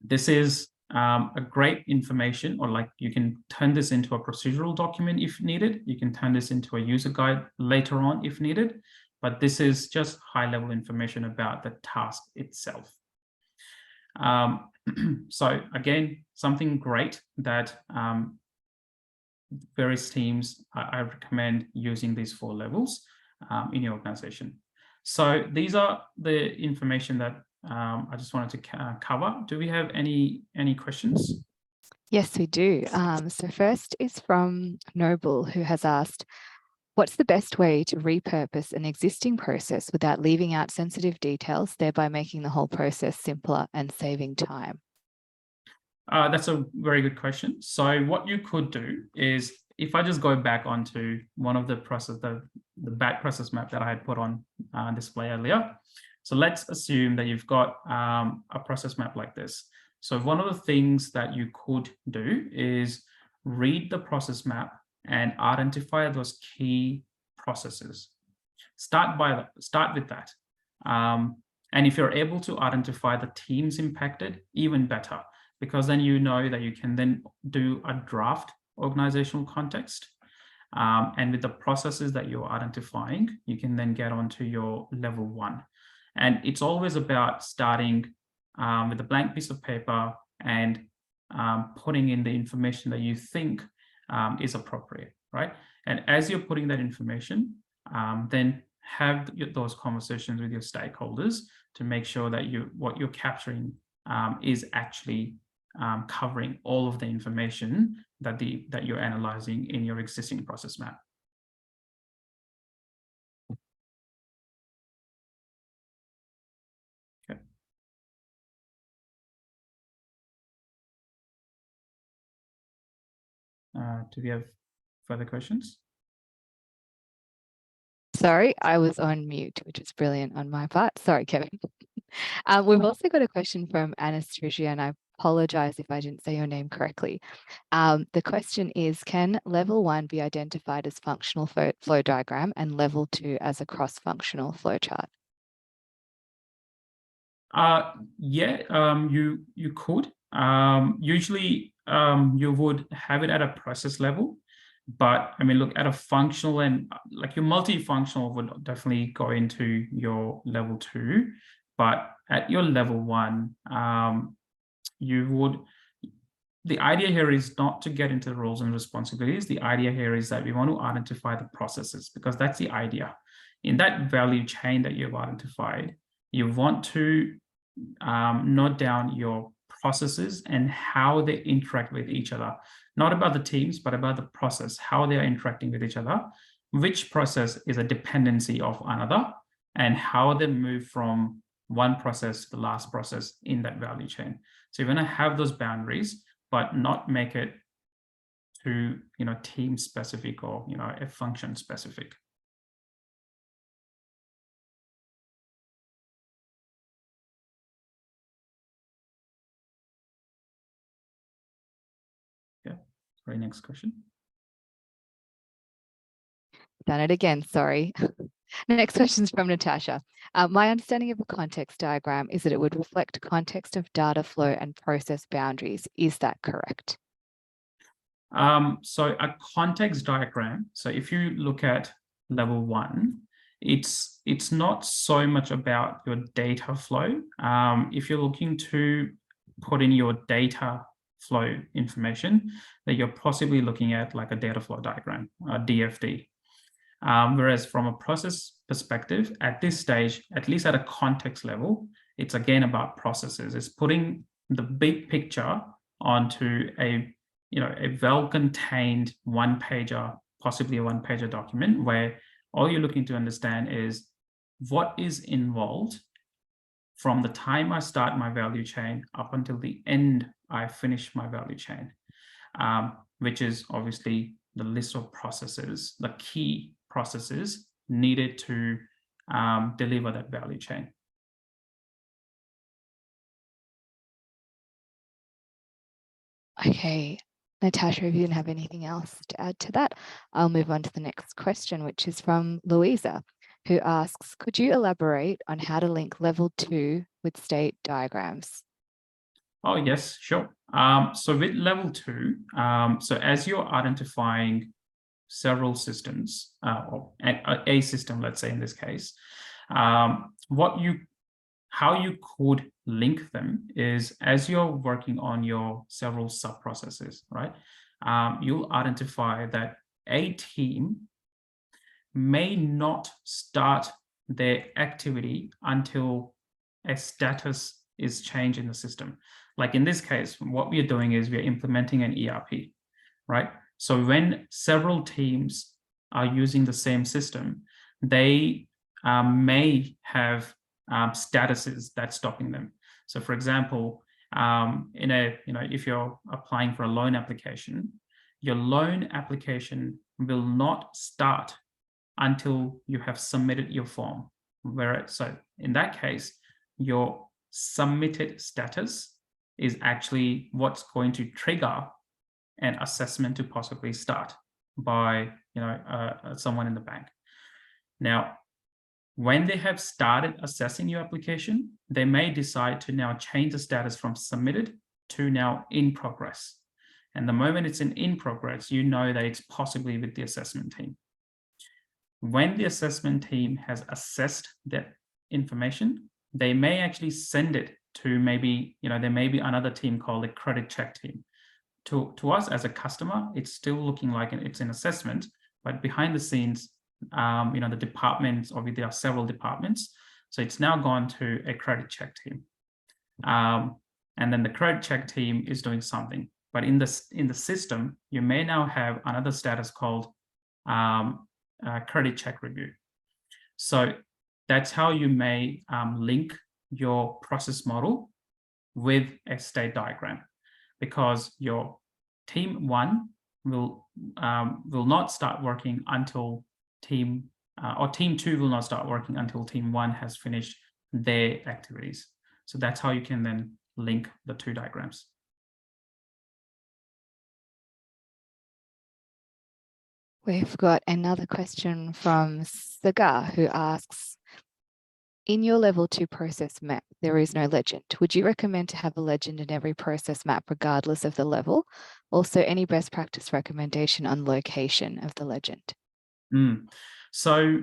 This is a great information, or like you can turn this into a procedural document if needed. You can turn this into a user guide later on if needed, but this is just high-level information about the task itself. So again, something great that various teams, I recommend using these 4 levels in your organization. So these are the information that I just wanted to cover. Do we have any questions? Yes, we do. So first is from Noble, who has asked, what's the best way to repurpose an existing process without leaving out sensitive details, thereby making the whole process simpler and saving time? That's a very good question. So what you could do is, if I just go back onto one of the process, the back process map that I had put on display earlier. So let's assume that you've got a process map like this. So one of the things that you could do is read the process map and identify those key processes. Start with that. And if you're able to identify the teams impacted, even better, because then you know that you can then do a draft organizational context. And with the processes that you're identifying, you can then get onto your level 1. And it's always about starting with a blank piece of paper and putting in the information that you think is appropriate, right? And as you're putting that information, then have those conversations with your stakeholders to make sure that what you're capturing is actually covering all of the information that you're analyzing in your existing process map. Okay. Do we have further questions? Sorry, I was on mute, which is brilliant on my part. Sorry, Kevin. We've also got a question from Anastasia, and I apologize if I didn't say your name correctly. The question is, can level 1 be identified as functional flow diagram and level 2 as a cross-functional flow chart? Yeah, you could. Usually you would have it at a process level, but I mean, look, at a functional and like your multifunctional would definitely go into your level 2, but at your level 1, the idea here is not to get into the roles and responsibilities. The idea here is that we want to identify the processes, because that's the idea. In that value chain that you've identified, you want to note down your processes and how they interact with each other. Not about the teams, but about the process, how they are interacting with each other, which process is a dependency of another, and how they move from one process to the last process in that value chain. So you're going to have those boundaries, but not make it to team specific or a function specific. Yeah. Sorry, next question. Done it again, sorry. Next question is from Natasha. My understanding of a context diagram is that it would reflect context of data flow and process boundaries. Is that correct? So a context diagram, so if you look at level 1, it's not so much about your data flow. If you're looking to put in your data flow information, that you're possibly looking at like a data flow diagram, a DFD. Whereas from a process perspective, at this stage, at least at a context level, it's again about processes. It's putting the big picture onto a well-contained one-pager, possibly a one-pager document, where all you're looking to understand is what is involved from the time I start my value chain up until the end I finish my value chain, which is obviously the list of processes, the key processes needed to deliver that value chain. Okay, Natasha, if you didn't have anything else to add to that, I'll move on to the next question, which is from Louisa, who asks, could you elaborate on how to link level 2 with state diagrams? Oh, yes, sure. So with level 2, so as you're identifying several systems, or a system, let's say in this case, how you could link them is as you're working on your several sub-processes, right? You'll identify that a team may not start their activity until a status is changed in the system. Like in this case, what we are doing is we are implementing an ERP, right? So when several teams are using the same system, they may have statuses that's stopping them. So for example, if you're applying for a loan application, your loan application will not start until you have submitted your form. So in that case, your submitted status is actually what's going to trigger an assessment to possibly start by someone in the bank. Now, when they have started assessing your application, they may decide to now change the status from submitted to now in progress. And the moment it's in progress, you know that it's possibly with the assessment team. When the assessment team has assessed that information, they may actually send it to maybe, there may be another team called the credit check team. To us as a customer, it's still looking like it's an assessment, but behind the scenes, the departments, or there are several departments. So it's now gone to a credit check team. And then the credit check team is doing something. But in the system, you may now have another status called credit check review. So that's how you may link your process model with a state diagram, because your team 1 will not start working until team 2 will not start working until team 1 has finished their activities. So that's how you can then link the two diagrams. We've got another question from Sagar, who asks, in your level 2 process map, there is no legend. Would you recommend to have a legend in every process map, regardless of the level? Also, any best practice recommendation on location of the legend? So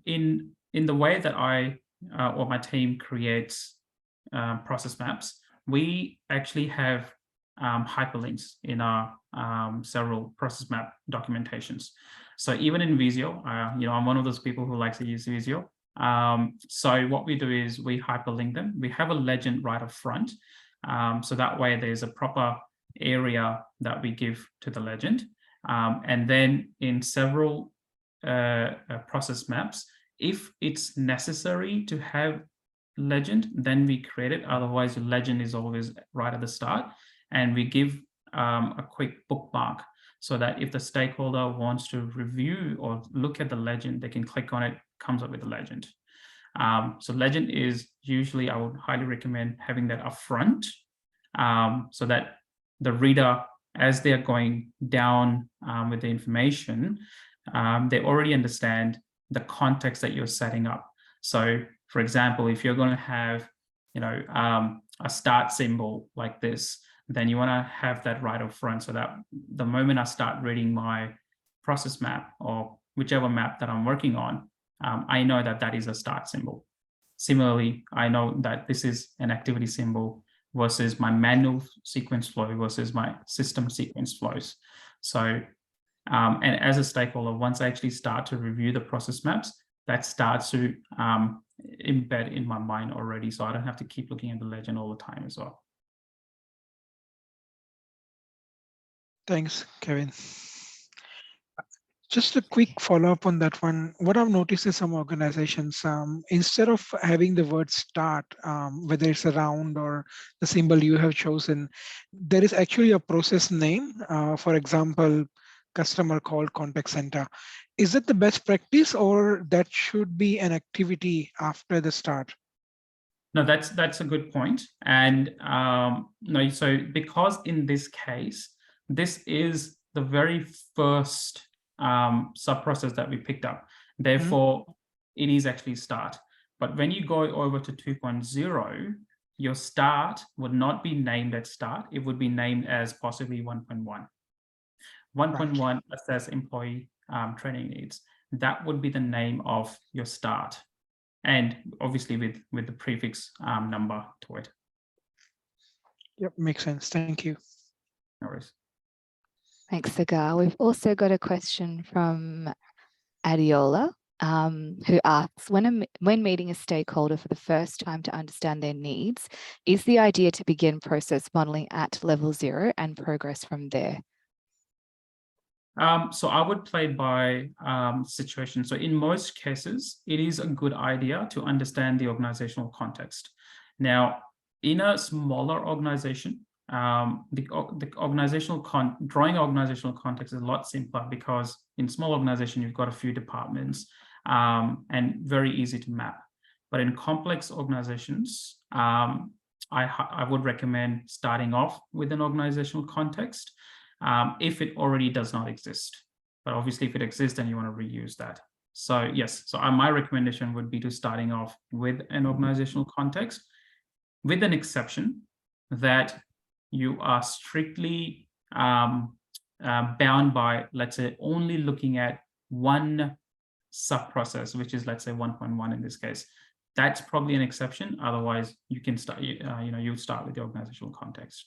in the way that I or my team creates process maps, we actually have hyperlinks in our several process map documentations. So even in Visio, I'm one of those people who likes to use Visio. So what we do is we hyperlink them. We have a legend right up front. So that way there's a proper area that we give to the legend. And then in several process maps, if it's necessary to have legend, then we create it. Otherwise, the legend is always right at the start. And we give a quick bookmark so that if the stakeholder wants to review or look at the legend, they can click on it, comes up with the legend. So legend is usually, I would highly recommend having that up front, so that the reader, as they're going down with the information, they already understand the context that you're setting up. So for example, if you're going to have, a start symbol like this, then you want to have that right up front, so that the moment I start reading my process map or whichever map that I'm working on, I know that that is a start symbol. Similarly, I know that this is an activity symbol versus my manual sequence flow versus my system sequence flows. So And as a stakeholder, once I actually start to review the process maps, that starts to embed in my mind already. So I don't have to keep looking at the legend all the time as well. Thanks, Kevin. Just a quick follow-up on that one. What I've noticed is some organizations, instead of having the word start, whether it's a round or the symbol you have chosen, there is actually a process name. For example, customer call contact center. Is that the best practice, or that should be an activity after the start? No, that's a good point. And no, so because in this case, this is the very first sub-process that we picked up. Therefore, it is actually start. But when you go over to 2.0, your start would not be named as start. It would be named as possibly 1.1. 1.1 assess employee training needs. That would be the name of your start. And obviously with the prefix number to it. Yep, makes sense. Thank you. No worries. Thanks, Sagar. We've also got a question from Adiola, who asks, when meeting a stakeholder for the first time to understand their needs, is the idea to begin process modeling at level 0 and progress from there? So I would play by situation. So in most cases, it is a good idea to understand the organizational context. Now, in a smaller organization, the drawing organizational context is a lot simpler, because in small organization, you've got a few departments and very easy to map. But in complex organizations, I would recommend starting off with an organizational context if it already does not exist. But obviously, if it exists, then you want to reuse that. So yes, so my recommendation would be to starting off with an organizational context, with an exception that you are strictly bound by, let's say, only looking at one sub-process, which is, let's say, 1.1 in this case. That's probably an exception. Otherwise, you can start, you would start with the organizational context.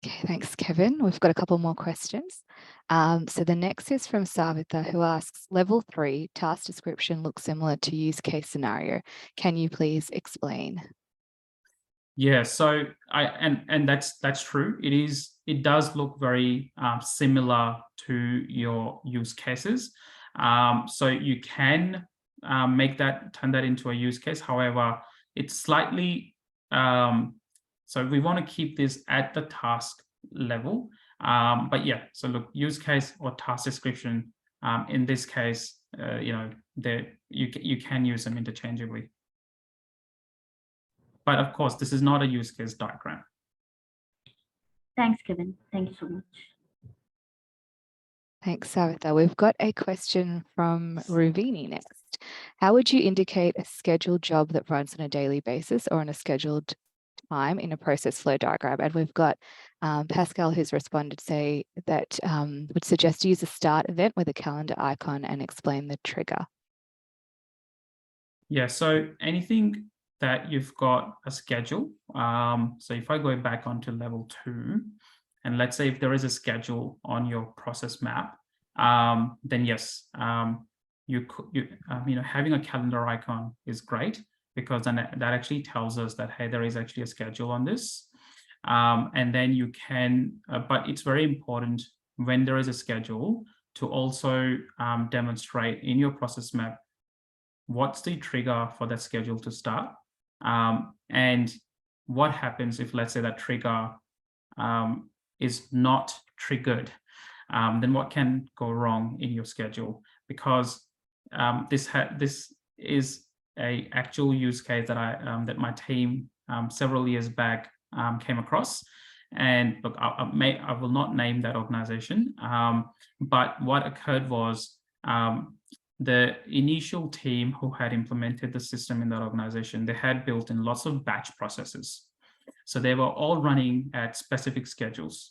Okay, thanks, Kevin. We've got a couple more questions. So the next is from Savitha, who asks, level 3 task description looks similar to use case scenario. Can you please explain? Yeah, so and that's true. It does look very similar to your use cases. So you can turn that into a use case. However, it's slightly so we want to keep this at the task level. But yeah, so look, use case or task description, in this case, you can use them interchangeably. But of course, this is not a use case diagram. Thanks, Kevin. Thank you so much. Thanks, Savitha. We've got a question from Ruvini next. How would you indicate a scheduled job that runs on a daily basis or on a scheduled time in a process flow diagram? And we've got Pascal, who's responded, say that would suggest to use a start event with a calendar icon and explain the trigger. Yeah, so anything that you've got a schedule. So if I go back onto level 2, and let's say if there is a schedule on your process map, then yes, having a calendar icon is great, because then that actually tells us that, hey, there is actually a schedule on this. And then you can, but it's very important when there is a schedule to also demonstrate in your process map what's the trigger for that schedule to start. And what happens if, let's say, that trigger is not triggered, then what can go wrong in your schedule? Because this is a actual use case that that my team several years back came across. And look, I will not name that organization, but what occurred was the initial team who had implemented the system in that organization, they had built in lots of batch processes. So they were all running at specific schedules.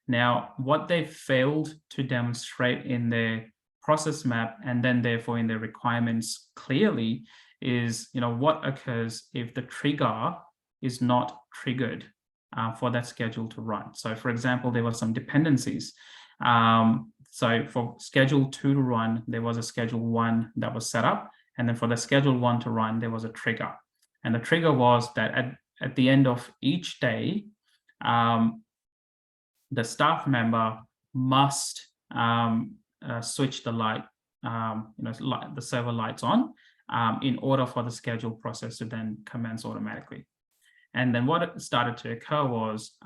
Now, what they failed to demonstrate in their process map, and then therefore in their requirements clearly, is what occurs if the trigger is not triggered. for that schedule to run. So for example, there were some dependencies. So for schedule 2 to run, there was a schedule 1 that was set up. And then for the schedule 1 to run, there was a trigger. And the trigger was that at the end of each day, the staff member must switch the light, the server lights on in order for the schedule process to then commence automatically. And then what started to occur was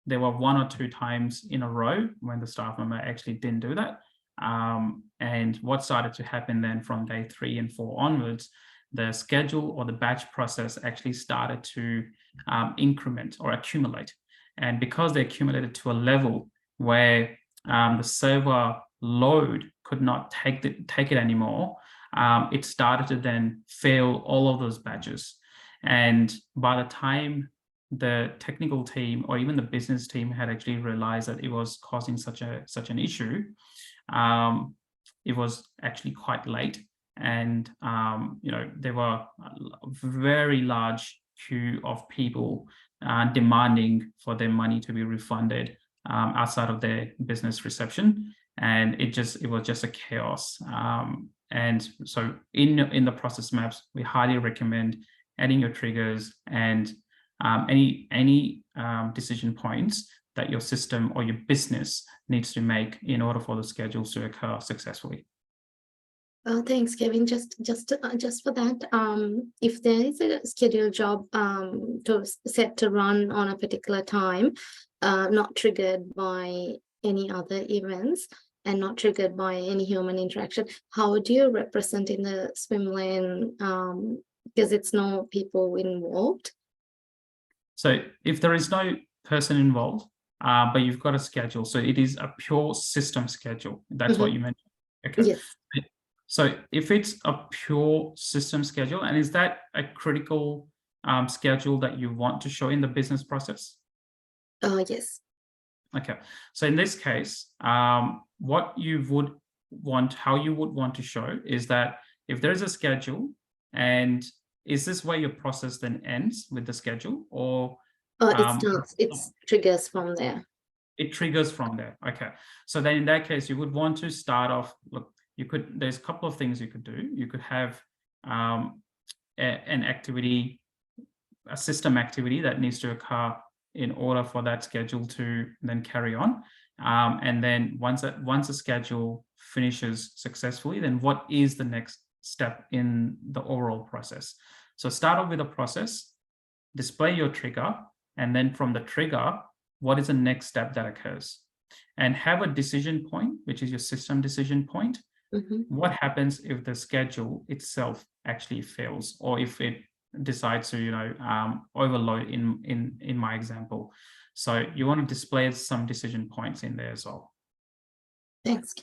there were 1 or 2 times in a row when the staff member actually didn't do that. And what started to happen then from day 3 and 4 onwards, the schedule or the batch process actually started to increment or accumulate. And because they accumulated to a level where the server load could not take it anymore, it started to then fail all of those batches. And by the time the technical team or even the business team had actually realized that it was causing such an issue, it was actually quite late. And there were a very large queue of people demanding for their money to be refunded outside of their business reception, and it was just a chaos. And so in the process maps, we highly recommend adding your triggers and any decision points that your system or your business needs to make in order for the schedules to occur successfully. Thanks, Kevin. Just for that, if there is a scheduled job set to run on a particular time, not triggered by any other events and not triggered by any human interaction, how would you represent in the swim lane, because it's no people involved? So if there is no person involved, but you've got a schedule, so it is a pure system schedule. That's what you mentioned. Okay. Yes. So if it's a pure system schedule, and is that a critical schedule that you want to show in the business process? Yes. Okay. So in this case, what you would want, how you would want to show is that if there is a schedule, and is this where your process then ends with the schedule, or it starts, it triggers from there. It triggers from there. Okay. So then in that case, you would want to start off, look, there's a couple of things you could do. You could have an activity, a system activity that needs to occur in order for that schedule to then carry on. And then once the schedule finishes successfully, then what is the next step in the overall process? So start off with a process, display your trigger, and then from the trigger, what is the next step that occurs? And have a decision point, which is your system decision point. What happens if the schedule itself actually fails, or if it decides to, overload in my example? So you want to display some decision points in there as well. Thanks.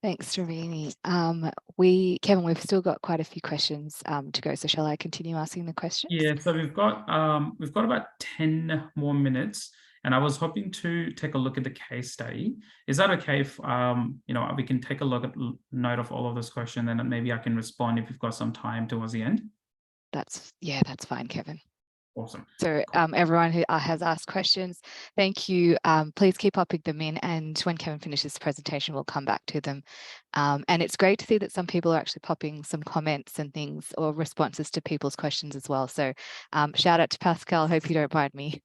Thanks, Ravini. Kevin, we've still got quite a few questions to go. So shall I continue asking the questions? Yeah. So we've got about 10 more minutes. And I was hoping to take a look at the case study. Is that okay if we can take a look at note of all of those questions, and then maybe I can respond if you've got some time towards the end? That's fine, Kevin. Awesome. So everyone who has asked questions, thank you. Please keep popping them in, and when Kevin finishes the presentation, we'll come back to them. And it's great to see that some people are actually popping some comments and things or responses to people's questions as well. So shout out to Pascal. Hope you don't mind me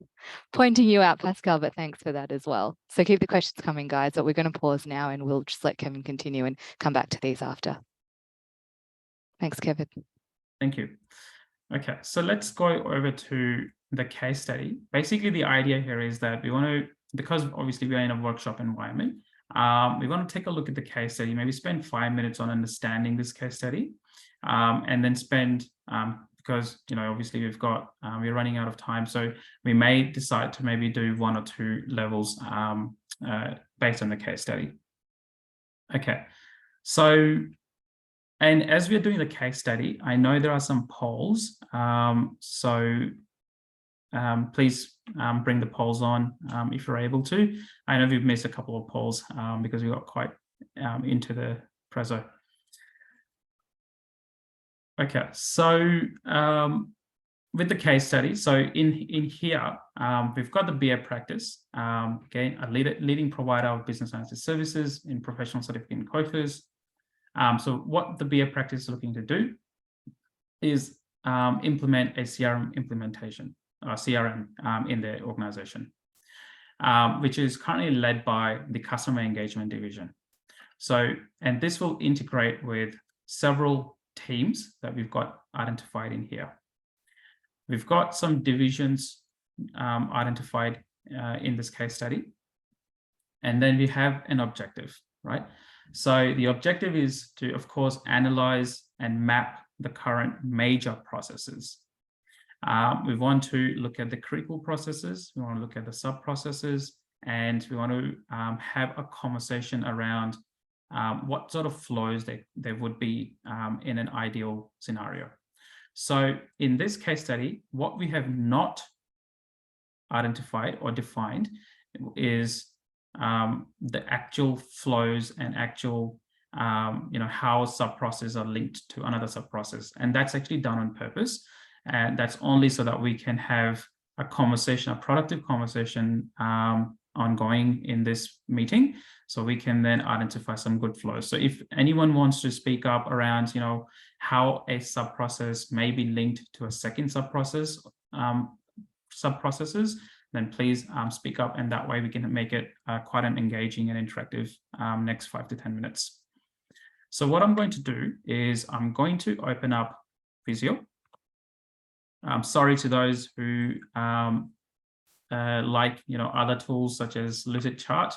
pointing you out, Pascal, but thanks for that as well. So keep the questions coming, guys, but we're going to pause now and we'll just let Kevin continue and come back to these after. Thanks, Kevin. Thank you. Okay, so let's go over to the case study. Basically, the idea here is that we want to, because obviously we are in a workshop environment, we want to take a look at the case study, maybe spend 5 minutes on understanding this case study, and then spend, because obviously we're running out of time, so we may decide to maybe do 1 or 2 levels based on the case study. Okay, so. And as we're doing the case study, I know there are some polls. Please bring the polls on if you're able to. I know we've missed a couple of polls because we got quite into the preso. Okay, so with the case study, so in here, we've got the BA practice, okay, a leading provider of business analysis services in professional certificate courses. So what the BA practice is looking to do is implement a CRM implementation, CRM in their organization, which is currently led by the customer engagement division. So, and this will integrate with several teams that we've got identified in here. We've got some divisions identified in this case study. And then we have an objective, right? So the objective is to, of course, analyze and map the current major processes. We want to look at the critical processes. We want to look at the sub-processes, and we want to have a conversation around what sort of flows there would be in an ideal scenario. So in this case study, what we have not identified or defined is the actual flows and actual, how sub-processes are linked to another sub-process. And that's actually done on purpose. And that's only so that we can have a conversation, a productive conversation ongoing in this meeting. So we can then identify some good flows. So if anyone wants to speak up around, how a sub-process may be linked to a second sub-process, sub-processes, then please speak up, and that way we can make it quite an engaging and interactive next 5 to 10 minutes. So what I'm going to do is I'm going to open up Visio. I'm sorry to those who like other tools such as Lucid Chart.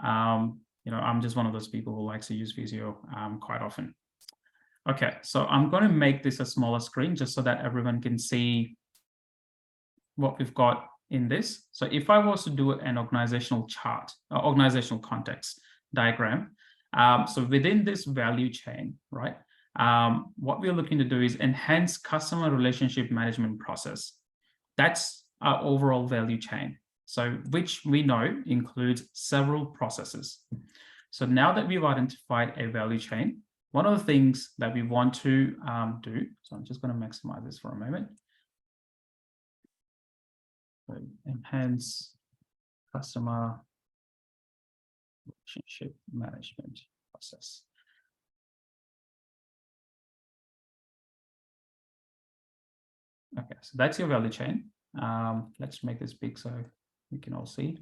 I'm just one of those people who likes to use Visio quite often. Okay, so I'm going to make this a smaller screen just so that everyone can see what we've got in this. So if I was to do an organizational chart, organizational context diagram, so within this value chain, right, what we're looking to do is enhance customer relationship management process. That's our overall value chain. So which we know includes several processes. So now that we've identified a value chain, one of the things that we want to do, so I'm just going to maximize this for a moment. So enhance customer relationship management process. Okay, so that's your value chain. Let's make this big so we can all see.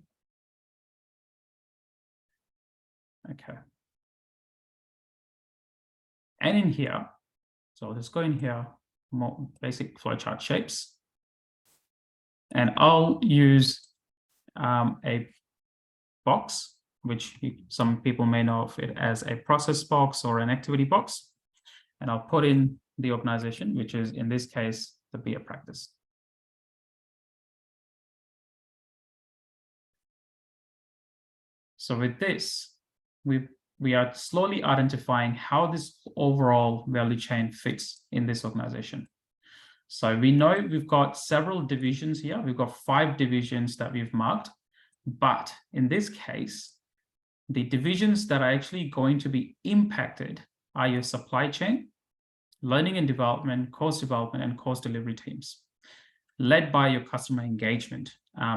Okay. And in here, so let's go in here, more basic flowchart shapes. And I'll use a box, which some people may know of it as a process box or an activity box. And I'll put in the organization, which is in this case, the BA practice. So with this, we are slowly identifying how this overall value chain fits in this organization. So we know we've got several divisions here. We've got 5 divisions that we've marked, but in this case, the divisions that are actually going to be impacted are your supply chain, learning and development, course development, and course delivery teams, led by your customer engagement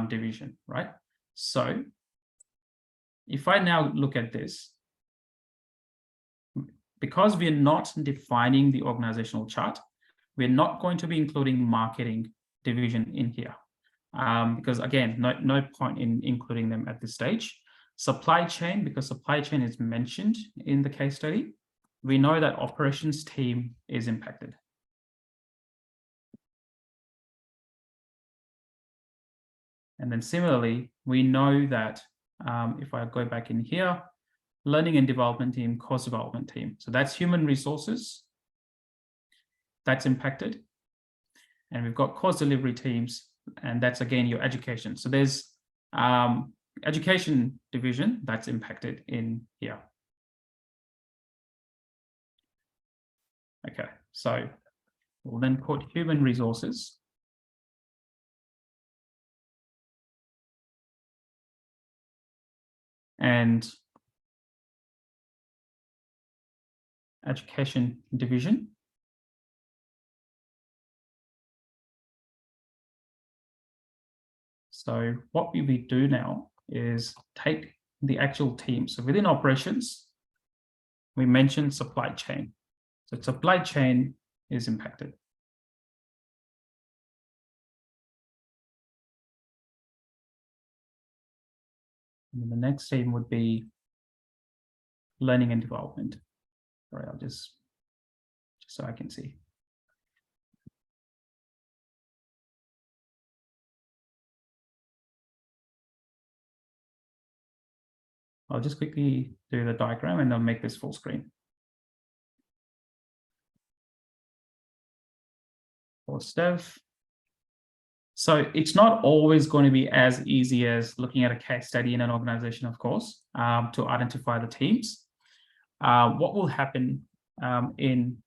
division, right? So if I now look at this, because we're not defining the organizational chart, we're not going to be including marketing division in here. Because again, no point in including them at this stage. Supply chain, because supply chain is mentioned in the case study, we know that operations team is impacted. And then similarly, we know that if I go back in here, learning and development team, course development team. So that's human resources. That's impacted. And we've got course delivery teams, and that's again your education. So there's education division that's impacted in here. Okay, so we'll then put human resources. And education division. So what we do now is take the actual team. So within operations, we mentioned supply chain. So supply chain is impacted. And then the next team would be learning and development. Sorry, I'll just so I can see. I'll just quickly do the diagram and I'll make this full screen. For Steph. So it's not always going to be as easy as looking at a case study in an organization, of course, to identify the teams. What will happen in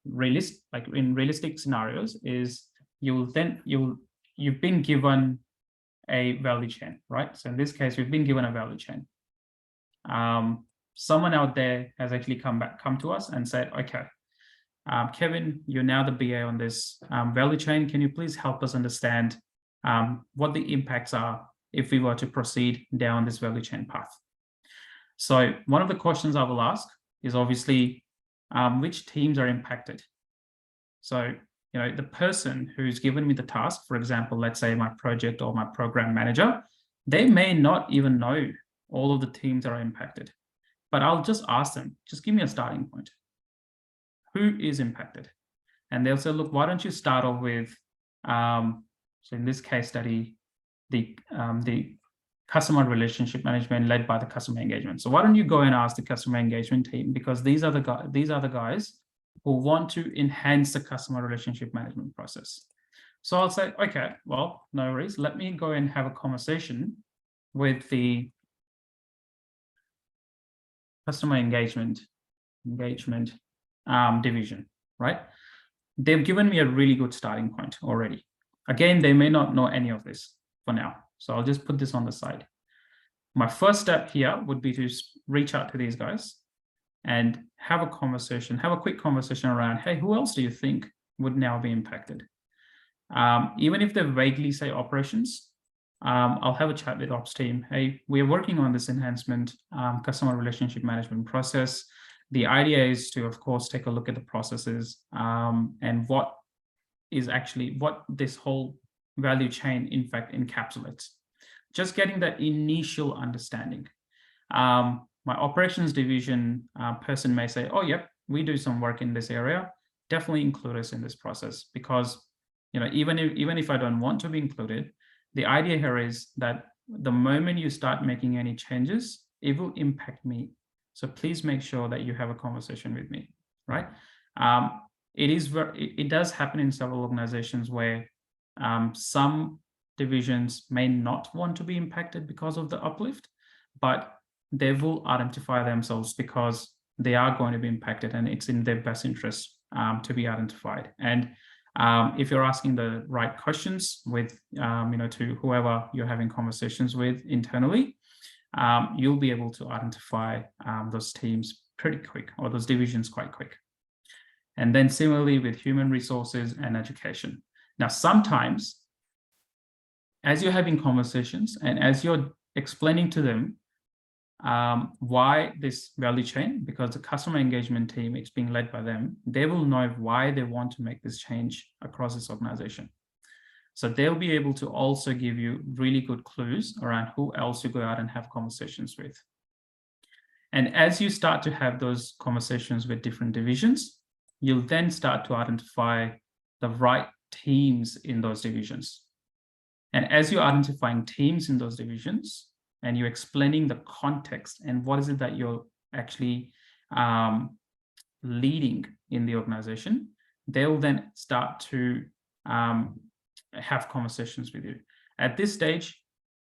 realistic scenarios is you've been given a value chain, right? So in this case, we've been given a value chain. Someone out there has actually come to us and said, okay, Kevin, you're now the BA on this value chain. Can you please help us understand what the impacts are if we were to proceed down this value chain path? So one of the questions I will ask is obviously which teams are impacted. So, you know, the person who's given me the task, for example, let's say my project or my program manager, they may not even know all of the teams that are impacted, but I'll just ask them, just give me a starting point. Who is impacted? And they'll say, look, why don't you start off with, so in this case study, the customer relationship management led by the customer engagement. So why don't you go and ask the customer engagement team, because these are the guys who want to enhance the customer relationship management process. So I'll say, okay, well, no worries. Let me go and have a conversation with the customer engagement division, right? They've given me a really good starting point already. Again, they may not know any of this for now. So I'll just put this on the side. My first step here would be to reach out to these guys and have a conversation, have a quick conversation around, hey, who else do you think would now be impacted? Even if they vaguely say operations, I'll have a chat with ops team. Hey, we're working on this enhancement customer relationship management process. The idea is to, of course, take a look at the processes and what this whole value chain, in fact, encapsulates. Just getting that initial understanding. My operations division person may say, oh, yep, we do some work in this area. Definitely include us in this process, because, you know, even if I don't want to be included, the idea here is that the moment you start making any changes, it will impact me. So please make sure that you have a conversation with me, right? It does happen in several organizations where some divisions may not want to be impacted because of the uplift, but they will identify themselves because they are going to be impacted, and it's in their best interest to be identified. And if you're asking the right questions with, to whoever you're having conversations with internally, you'll be able to identify those teams pretty quick, or those divisions quite quick. And then similarly with human resources and education. Now, sometimes as you're having conversations and as you're explaining to them why this value chain, because the customer engagement team, it's being led by them, they will know why they want to make this change across this organization. So they'll be able to also give you really good clues around who else you go out and have conversations with. And as you start to have those conversations with different divisions, you'll then start to identify the right teams in those divisions. And as you're identifying teams in those divisions, and you're explaining the context and what is it that you're actually leading in the organization, they'll then start to have conversations with you. At this stage,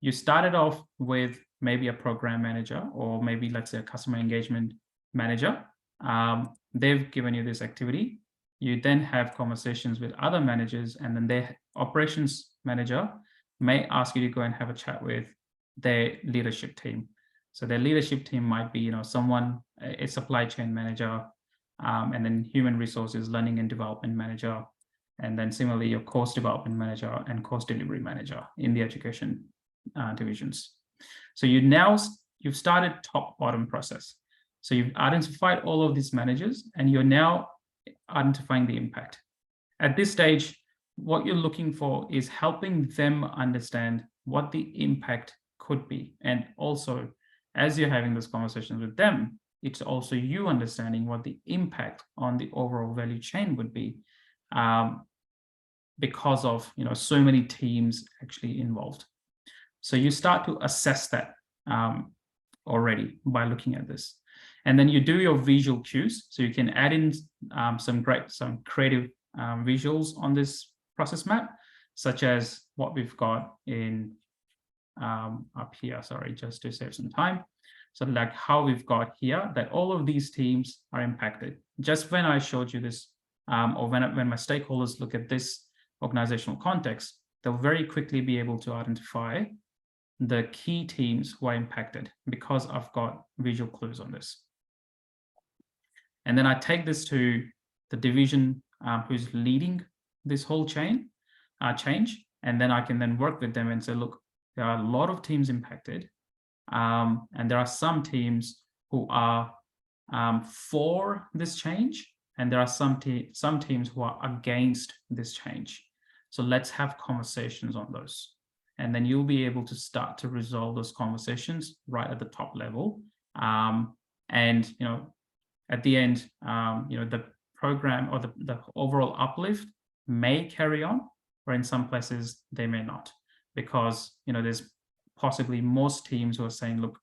you started off with maybe a program manager, or maybe, let's say, a customer engagement manager. They've given you this activity. You then have conversations with other managers, and then their operations manager may ask you to go and have a chat with their leadership team. So their leadership team might be, someone, a supply chain manager, and then human resources, learning and development manager, And then similarly, your course development manager and course delivery manager in the education divisions. So you've started top-bottom process. So you've identified all of these managers and you're now identifying the impact. At this stage, what you're looking for is helping them understand what the impact could be. And also, as you're having those conversations with them, it's also you understanding what the impact on the overall value chain would be, because of so many teams actually involved. So you start to assess that already by looking at this. And then you do your visual cues. So you can add in some creative visuals on this process map, such as what we've got in up here, sorry, just to save some time. So like how we've got here that all of these teams are impacted. Just when I showed you this, or when my stakeholders look at this organizational context, they'll very quickly be able to identify the key teams who are impacted because I've got visual clues on this. And then I take this to the division who's leading this whole change, and then I can then work with them and say, look, there are a lot of teams impacted, and there are some teams who are for this change, and there are some teams who are against this change. So let's have conversations on those. And then you'll be able to start to resolve those conversations right at the top level. And at the end, the program or the overall uplift may carry on, or in some places they may not, because there's possibly most teams who are saying, look,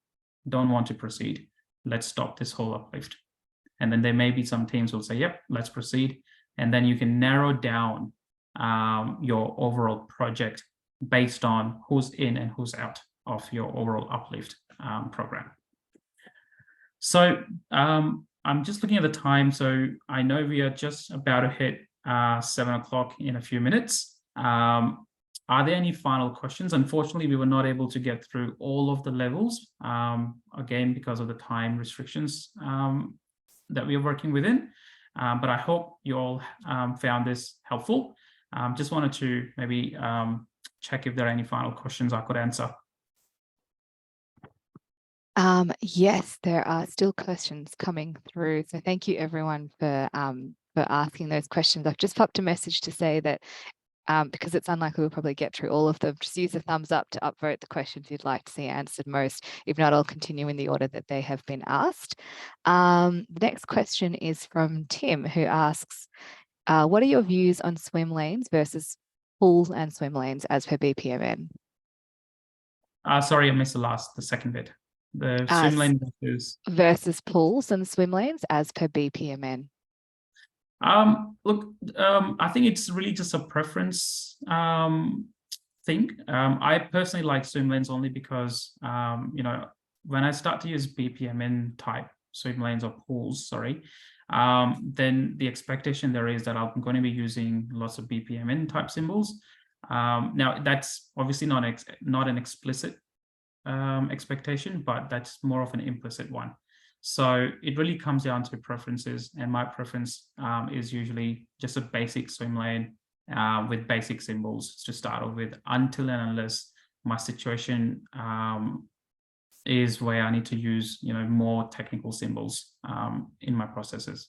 don't want to proceed. Let's stop this whole uplift. And then there may be some teams who will say, yep, let's proceed. And then you can narrow down your overall project based on who's in and who's out of your overall uplift program. So I'm just looking at the time. So I know we are just about to hit 7 o'clock in a few minutes. Are there any final questions? Unfortunately, we were not able to get through all of the levels, again, because of the time restrictions that we are working within. But I hope you all found this helpful. Just wanted to maybe check if there are any final questions I could answer. Yes, there are still questions coming through. So thank you everyone for asking those questions. I've just popped a message to say that because it's unlikely we'll probably get through all of them, just use the thumbs up to upvote the questions you'd like to see answered most. If not, I'll continue in the order that they have been asked. The next question is from Tim, who asks, what are your views on swim lanes versus pools and swim lanes as per BPMN? Sorry, I missed the second bit. The swim lane versus pools and swim lanes as per BPMN. Look, I think it's really just a preference thing. I personally like swim lanes only because when I start to use BPMN type swim lanes or pools, then the expectation there is that I'm going to be using lots of BPMN type symbols. Now that's obviously not an explicit expectation, but that's more of an implicit one. So it really comes down to preferences, and my preference is usually just a basic swim lane with basic symbols to start off with, until and unless my situation is where I need to use more technical symbols in my processes.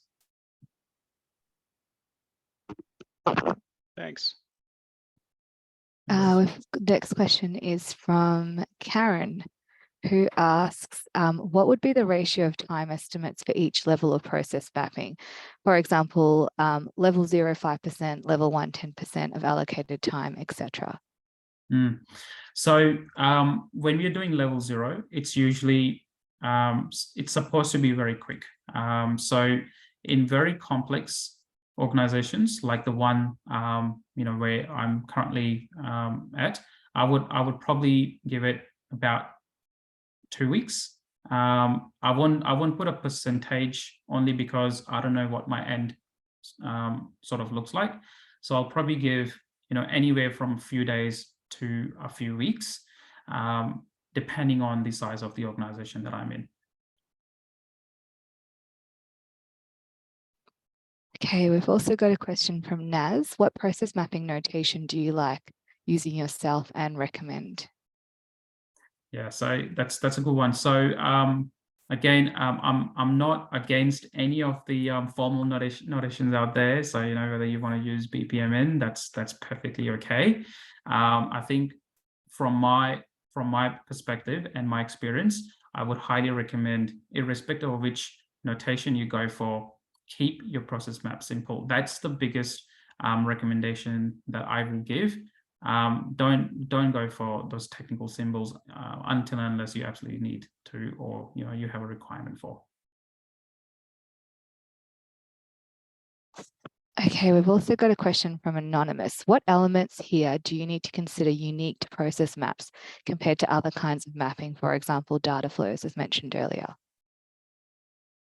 Thanks. Next question is from Karen, who asks, what would be the ratio of time estimates for each level of process mapping? For example, level 0, 5%, level 1, 10% of allocated time, etc. So when we're doing level 0, it's usually, it's supposed to be very quick. So in very complex organizations like the one where I'm currently at, I would probably give it about 2 weeks. I won't put a percentage, only because I don't know what my end sort of looks like. So I'll probably give anywhere from a few days to a few weeks, depending on the size of the organization that I'm in. Okay, we've also got a question from Naz. What process mapping notation do you like using yourself and recommend? Yeah, so that's a good one. So again, I'm not against any of the formal notations out there. So whether you want to use BPMN, that's perfectly okay. I think from my perspective and my experience, I would highly recommend, irrespective of which notation you go for, keep your process map simple. That's the biggest recommendation that I will give. Don't go for those technical symbols until and unless you absolutely need to, or you have a requirement for. Okay, we've also got a question from Anonymous. What elements here do you need to consider unique to process maps compared to other kinds of mapping, for example, data flows, as mentioned earlier?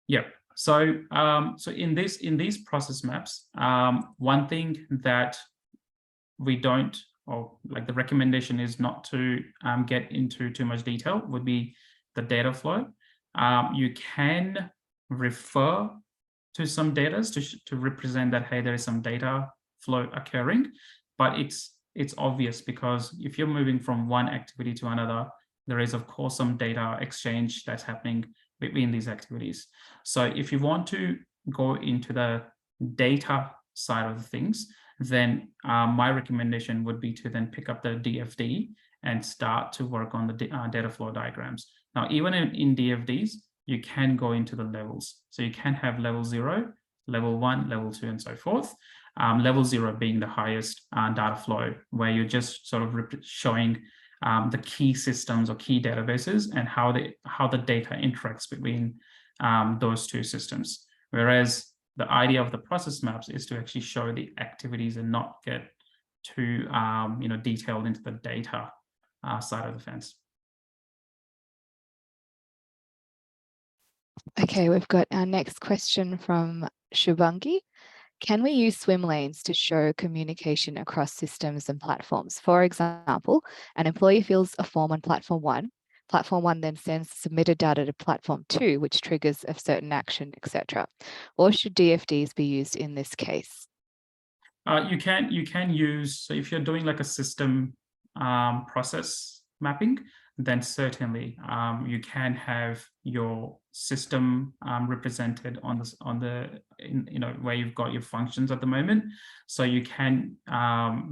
Yep. So so in these process maps, one thing that we don't, or like the recommendation is not to get into too much detail, would be the data flow. You can refer to some data to represent that, hey, there is some data flow occurring, but it's obvious, because if you're moving from one activity to another, there is of course some data exchange that's happening between these activities. So if you want to go into the data side of things, then my recommendation would be to then pick up the DFD and start to work on the data flow diagrams. Now, even in DFDs, you can go into the levels. So you can have level 0, level 1, level 2, and so forth. Level 0 being the highest data flow, where you're just sort of showing the key systems or key databases and how the data interacts between those two systems. Whereas the idea of the process maps is to actually show the activities and not get too detailed into the data side of the fence. Okay, we've got our next question from Shubhangi. Can we use swim lanes to show communication across systems and platforms? For example, an employee fills a form on platform 1. Platform 1 then sends submitted data to platform 2, which triggers a certain action, etc. Or should DFDs be used in this case? You can use, so if you're doing like a system process mapping, then certainly you can have your system represented on where you've got your functions at the moment. So you can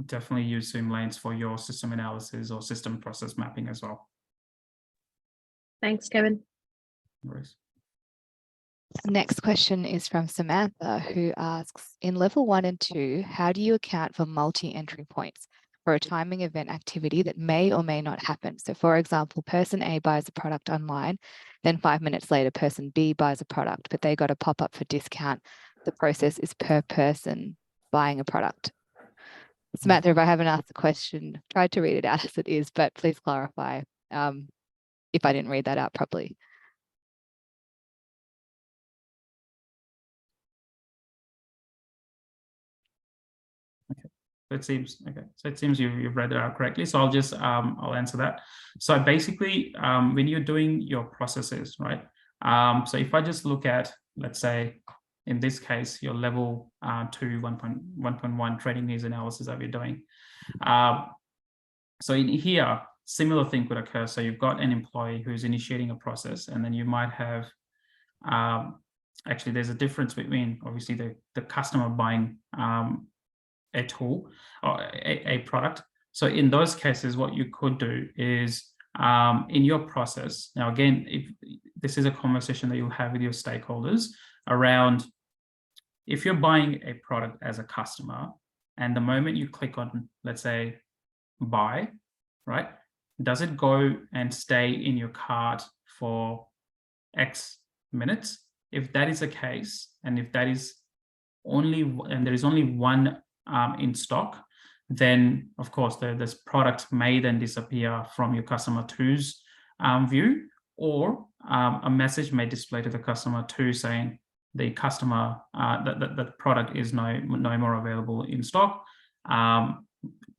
definitely use swim lanes for your system analysis or system process mapping as well. Thanks, Kevin. No worries. Next question is from Samantha, who asks, in level 1 and 2, how do you account for multi-entry points for a timing event activity that may or may not happen? So for example, person A buys a product online, then 5 minutes later, person B buys a product, but they got a pop-up for discount. The process is per person buying a product. Samantha, if I haven't asked the question, tried to read it out as it is, but please clarify if I didn't read that out properly. It seems okay. So it seems you've read it out correctly. So I'll just I'll answer that. So basically, when you're doing your processes, right? So if I just look at, let's say, in this case, your level 2 1.1 trading needs analysis that we're doing. So in here, similar thing could occur. So you've got an employee who's initiating a process, and then you might have actually there's a difference between obviously the customer buying a tool or a product. So in those cases, what you could do is in your process, now again, if this is a conversation that you'll have with your stakeholders around, if you're buying a product as a customer, and the moment you click on, let's say, buy, right, does it go and stay in your cart for X minutes? If that is the case, and if that is there is only one in stock, then of course this product may then disappear from your customer 2's view, or a message may display to the customer 2 saying the customer that the product is no more available in stock.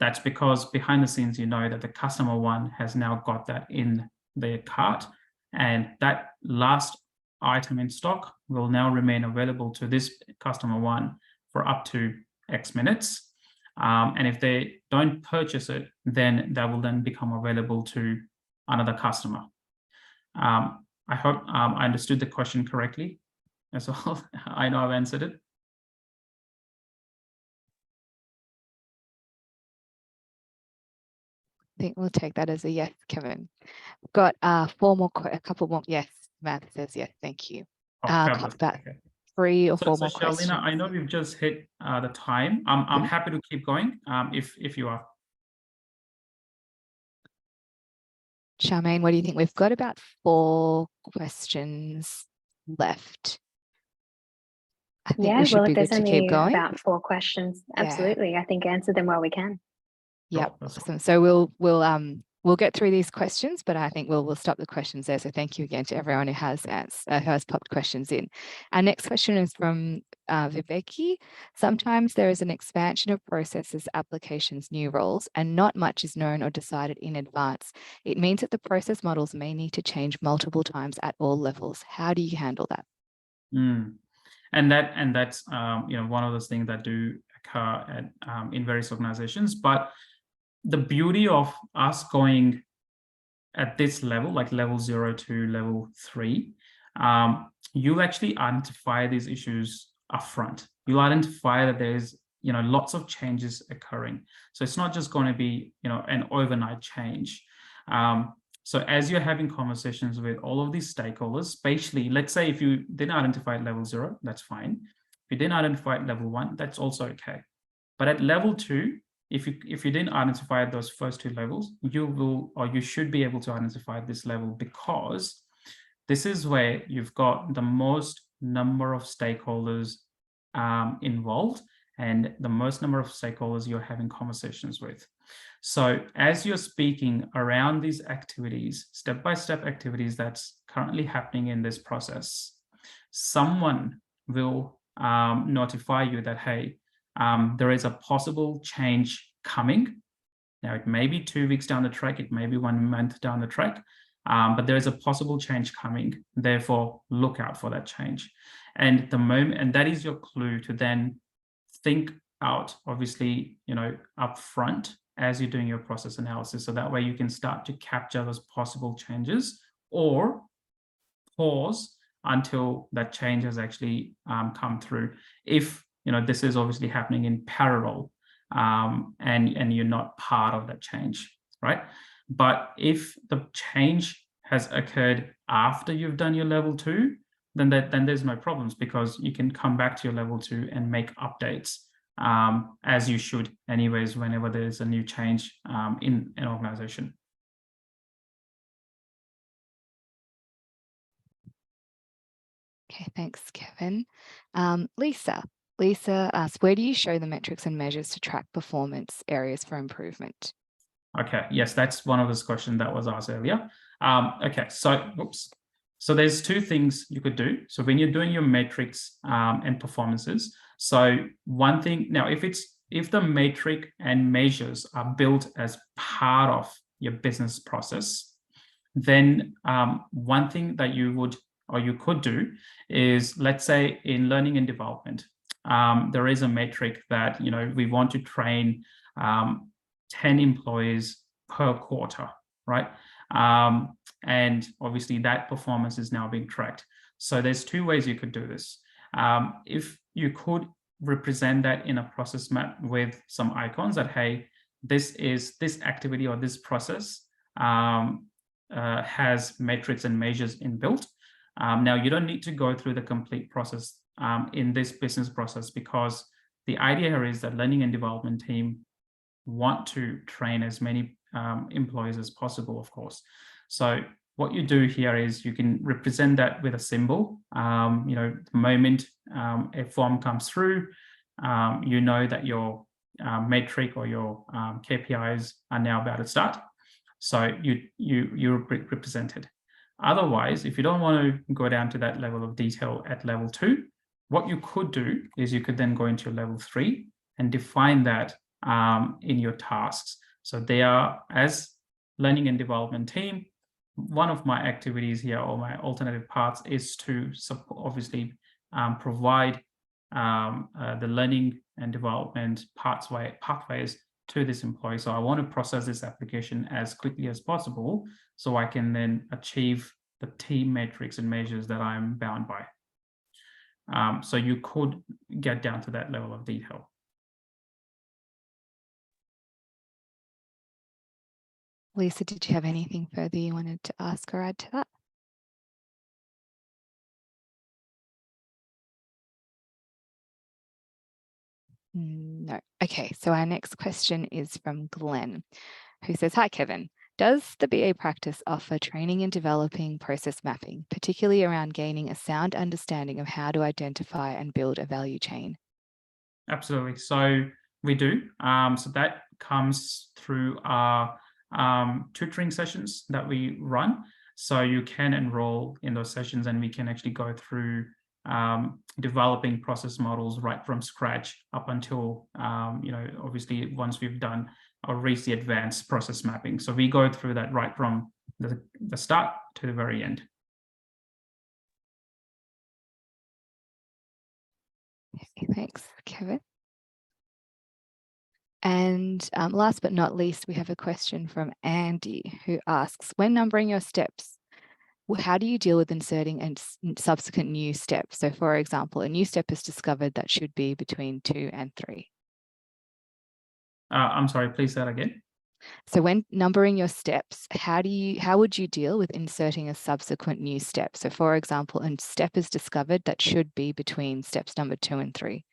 That's because behind the scenes that the customer 1 has now got that in their cart, and that last item in stock will now remain available to this customer 1 for up to X minutes. And if they don't purchase it, then that will then become available to another customer. I hope I understood the question correctly as well. I know I've answered it. I think we'll take that as a yes, Kevin. Got a couple more. Yes, Samantha says yes, thank you. Oh, fabulous. About Okay. 3 or 4 So more questions. Shalina, I know we've just hit the time. I'm happy to keep going if you are. Charmaine, what do you think? We've got about 4 questions left. I think we should well, be if there's good to keep only going. about 4 questions, Yeah. absolutely. I think answer them while we can. Yeah, Sure, that's awesome. So we'll get through these questions, but I think we'll stop the questions there. So thank you again to everyone who has popped questions in. Our next question is from Viveki. Sometimes there is an expansion of processes, applications, new roles, and not much is known or decided in advance. It means that the process models may need to change multiple times at all levels. How do you handle that? And that's one of those things that do occur at in various organizations. But the beauty of us going at this level, like level 0 to level 3, you'll actually identify these issues upfront. You'll identify that there's lots of changes occurring. So it's not just going to be an overnight change. So as you're having conversations with all of these stakeholders, especially, let's say if you didn't identify at level 0, that's fine. If you didn't identify at level 1, that's also okay. But at level 2, if you didn't identify those first 2 levels, you should be able to identify this level, because this is where you've got the most number of stakeholders involved and the most number of stakeholders you're having conversations with. So as you're speaking around these activities, step-by-step activities that's currently happening in this process, someone will notify you that, hey, there is a possible change coming. Now, it may be 2 weeks down the track, it may be 1 month down the track, but there is a possible change coming. Therefore, look out for that change. And that is your clue to then think out, obviously, up front as you're doing your process analysis. So that way you can start to capture those possible changes, or pause until that change has actually come through. If this is obviously happening in parallel and you're not part of that change, right? But if the change has occurred after you've done your level 2, then there's no problems, because you can come back to your level 2 and make updates as you should anyways whenever there's a new change in an organization. Okay, thanks, Kevin. Lisa asks, where do you show the metrics and measures to track performance areas for improvement? Okay, yes, that's one of those questions that was asked earlier. Okay, so there's 2 things you could do. So when you're doing your metrics and performances, so one thing, now if the metric and measures are built as part of your business process, then one thing that you could do is, let's say in learning and development, there is a metric that we want to train 10 employees per quarter, right? And obviously that performance is now being tracked. So there's 2 ways you could do this. If you could represent that in a process map with some icons that, hey, this activity or this process has metrics and measures inbuilt. Now, you don't need to go through the complete process in this business process, because the idea here is that learning and development team want to train as many employees as possible, of course. So what you do here is you can represent that with a symbol. The moment a form comes through, that your metric or your KPIs are now about to start. So you represent it. Otherwise, if you don't want to go down to that level of detail at level 2, what you could do is you could then go into level 3 and define that in your tasks. So they are, as learning and development team, one of my activities here, or my alternative parts, is to obviously provide the learning and development pathways to this employee. So I want to process this application as quickly as possible so I can then achieve the team metrics and measures that I'm bound by. So you could get down to that level of detail. Lisa, did you have anything further you wanted to ask or add to that? No. Okay, so our next question is from Glenn, who says, "Hi, Kevin. Does the BA practice offer training in developing process mapping, particularly around gaining a sound understanding of how to identify and build a value chain?" Absolutely. So we do. So that comes through our tutoring sessions that we run. So you can enroll in those sessions and we can actually go through developing process models right from scratch up until, obviously once we've done or reached the advanced process mapping. So we go through that right from the start to the very end. Thanks, Kevin. And last but not least, we have a question from Andy, who asks, when numbering your steps, how do you deal with inserting and subsequent new steps? So for example, a new step is discovered that should be between 2 and 3. I'm sorry, please say that again. So when numbering your steps, how would you deal with inserting a subsequent new step? So for example, a step is discovered that should be between steps number 2 and 3.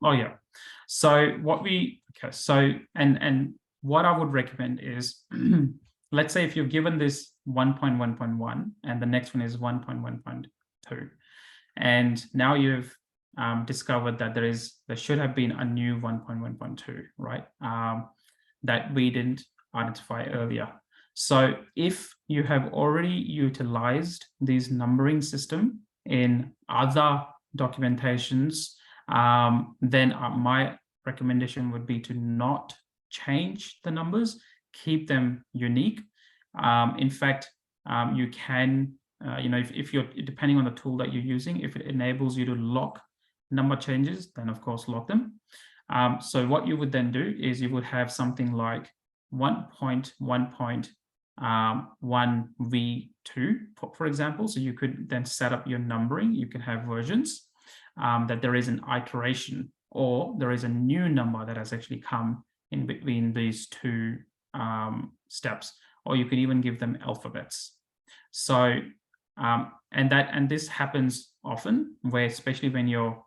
Oh yeah. So what what I would recommend is, let's say if you're given this 1.1.1 and the next one is 1.1.2, and now you've discovered that there should have been a new 1.1.2, right? That we didn't identify earlier. So if you have already utilized this numbering system in other documentations, then my recommendation would be to not change the numbers, keep them unique. In fact, you can, if you're, depending on the tool that you're using, if it enables you to lock number changes, then of course lock them. So what you would then do is you would have something like 1.1.1v2, for example. So you could then set up your numbering. You can have versions that there is an iteration or there is a new number that has actually come in between these two steps, or you could even give them alphabets. So and this happens often, where especially when you're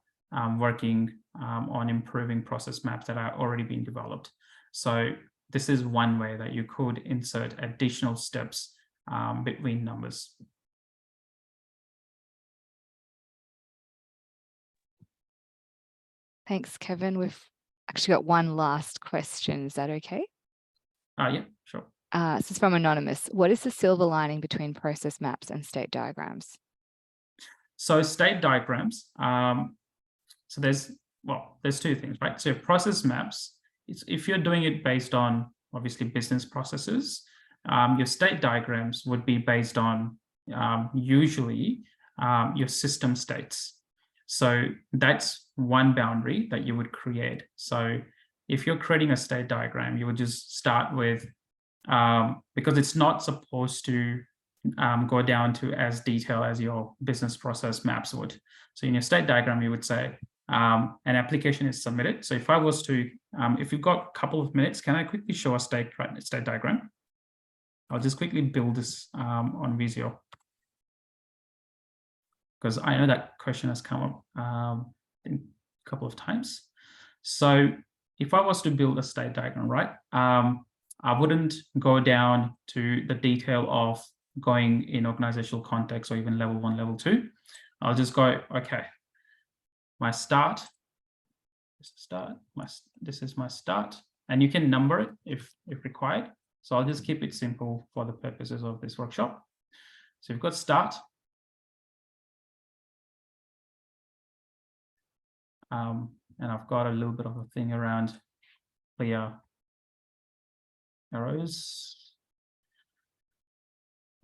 working on improving process maps that are already being developed. So this is one way that you could insert additional steps between numbers. Thanks, Kevin. We've actually got one last question. Is that okay? Yeah, sure. This is from Anonymous. What is the silver lining between process maps and state diagrams? So state diagrams, so there's two things, right? So process maps, if you're doing it based on obviously business processes, your state diagrams would be based on usually your system states. So that's one boundary that you would create. So if you're creating a state diagram, you would just start with, because it's not supposed to go down to as detailed as your business process maps would. So in your state diagram, you would say an application is submitted. So if I was to, if you've got a couple of minutes, can I quickly show a state diagram? I'll just quickly build this on Visio, because I know that question has come up a couple of times. So if I was to build a state diagram, right, I wouldn't go down to the detail of going in organizational context or even level 1, level 2. I'll just go, okay, my start, this is my start, and you can number it if required. So I'll just keep it simple for the purposes of this workshop. So you've got start. And I've got a little bit of a thing around clear arrows.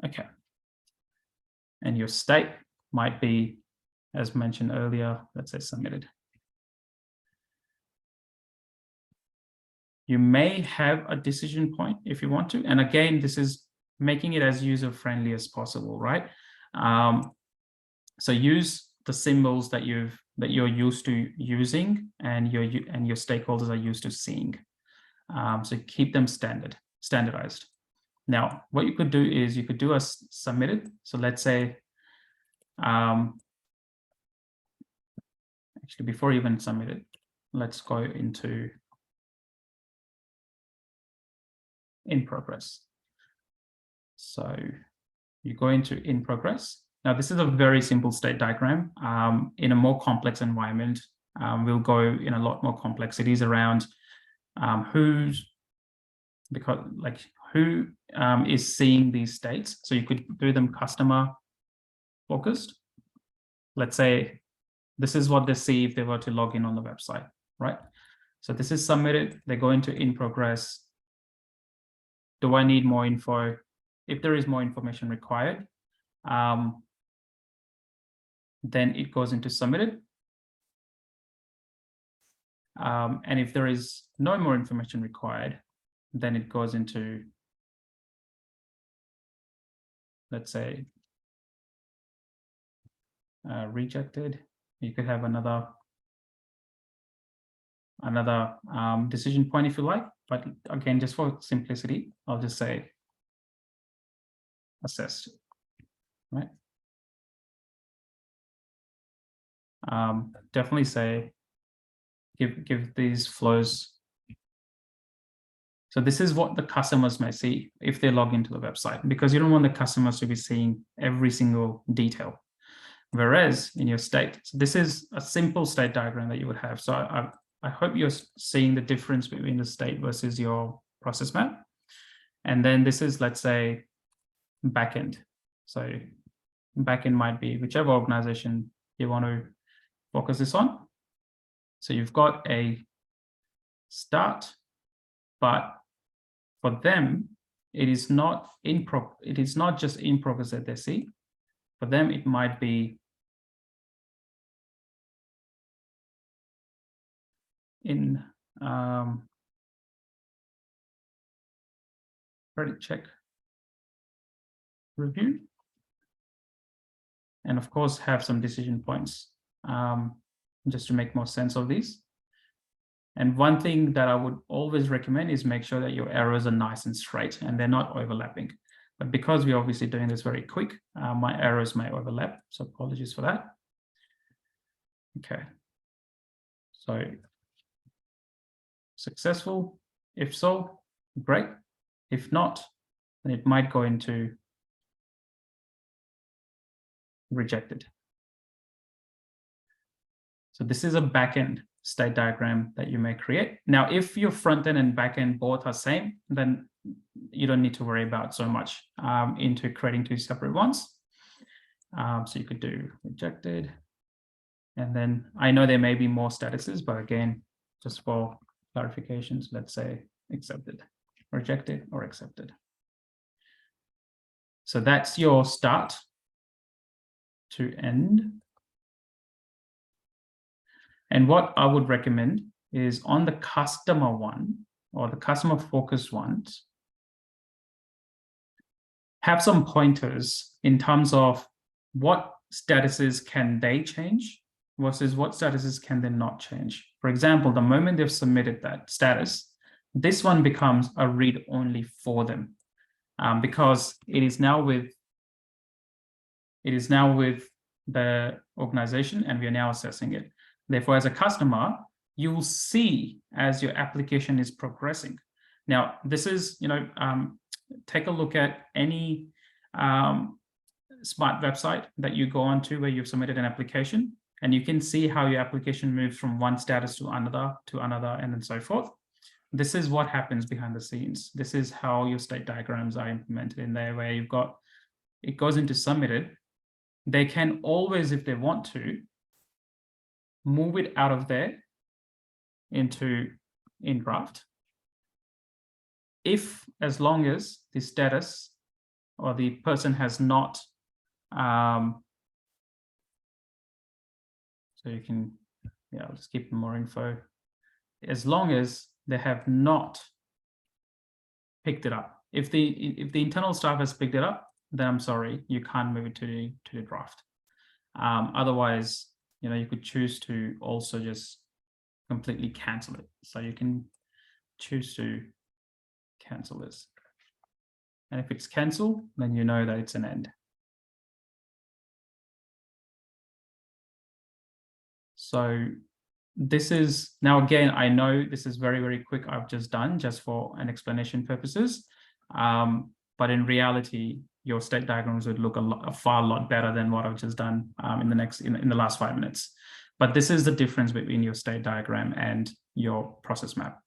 Okay. And your state might be, as mentioned earlier, let's say submitted. You may have a decision point if you want to. And again, this is making it as user-friendly as possible, right? So use the symbols that you're used to using and your stakeholders are used to seeing. So keep them standardized. Now, what you could do is you could do a submitted. So let's say, actually, before even submitted, let's go into in progress. So you go into in progress. Now, this is a very simple state diagram. In a more complex environment, we'll go in a lot more complexities around who is seeing these states. So you could do them customer focused. Let's say this is what they see if they were to log in on the website, right? So this is submitted. They go into in progress. Do I need more info? If there is more information required, then it goes into submitted. And if there is no more information required, then it goes into, let's say, rejected. You could have another decision point if you like, but again, just for simplicity, I'll just say assessed, right? Definitely say give these flows. So this is what the customers may see if they log into the website, because you don't want the customers to be seeing every single detail. Whereas in your state, so this is a simple state diagram that you would have. So I hope you're seeing the difference between the state versus your process map. And then this is, let's say, backend. So backend might be whichever organization you want to focus this on. So you've got a start, but for them, it is not just in progress that they see. For them, it might be in credit check review, and of course have some decision points just to make more sense of these. And one thing that I would always recommend is make sure that your arrows are nice and straight and they're not overlapping. But because we're obviously doing this very quick, my arrows may overlap, so apologies for that. Okay, so successful, if so, great. If not, then it might go into rejected. So this is a backend state diagram that you may create. Now, if your front end and back end both are same, then you don't need to worry about so much into creating two separate ones. So you could do rejected. And then I know there may be more statuses, but again, just for clarifications, let's say accepted, rejected, or accepted. So that's your start to end. And what I would recommend is on the customer one or the customer focused ones, have some pointers in terms of what statuses can they change versus what statuses can they not change. For example, the moment they've submitted that status, this one becomes a read only for them because it is now with the organization and we are now assessing it. Therefore, as a customer, you will see as your application is progressing. Now, this is, take a look at any smart website that you go onto where you've submitted an application, and you can see how your application moves from one status to another, and then so forth. This is what happens behind the scenes. This is how your state diagrams are implemented in there, where you've got, it goes into submitted. They can always, if they want to, move it out of there into in draft. As long as the status or the person has not, so you can, I'll just keep more info. As long as they have not picked it up. If the internal staff has picked it up, then I'm sorry, you can't move it to the draft. Otherwise, you could choose to also just completely cancel it. So you can choose to cancel this. And if it's cancelled, then you know that it's an end. So this is, now again, I know this is very, very quick. I've just done just for an explanation purposes. But in reality, your state diagrams would look a far lot better than what I've just done in the last 5 minutes. But this is the difference between your state diagram and your process map.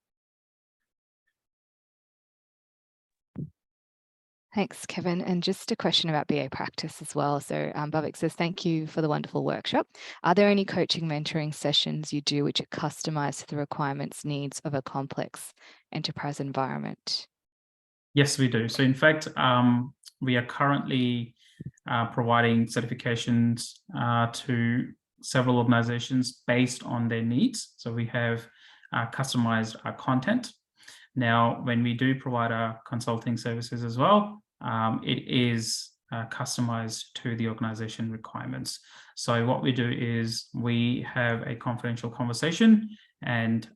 Thanks, Kevin. And just a question about BA practice as well. So Bhavik says, thank you for the wonderful workshop. Are there any coaching mentoring sessions you do which are customized to the requirements needs of a complex enterprise environment? Yes, we do. So in fact, we are currently providing certifications to several organizations based on their needs. So we have customized our content. Now, when we do provide our consulting services as well, it is customized to the organization requirements. So what we do is we have a confidential conversation, and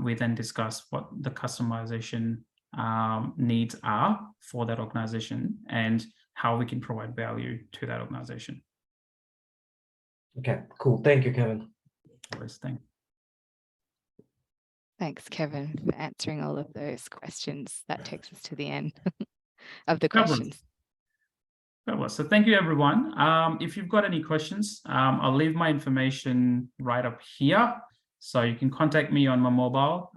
we then discuss what the customization needs are for that organization and how we can provide value to that organization. Okay, cool. Thank you, Kevin. Thanks, Kevin, for answering all of those questions. That takes us to the end of the questions. So thank you, everyone. If you've got any questions, I'll leave my information right up here. So you can contact me on my mobile,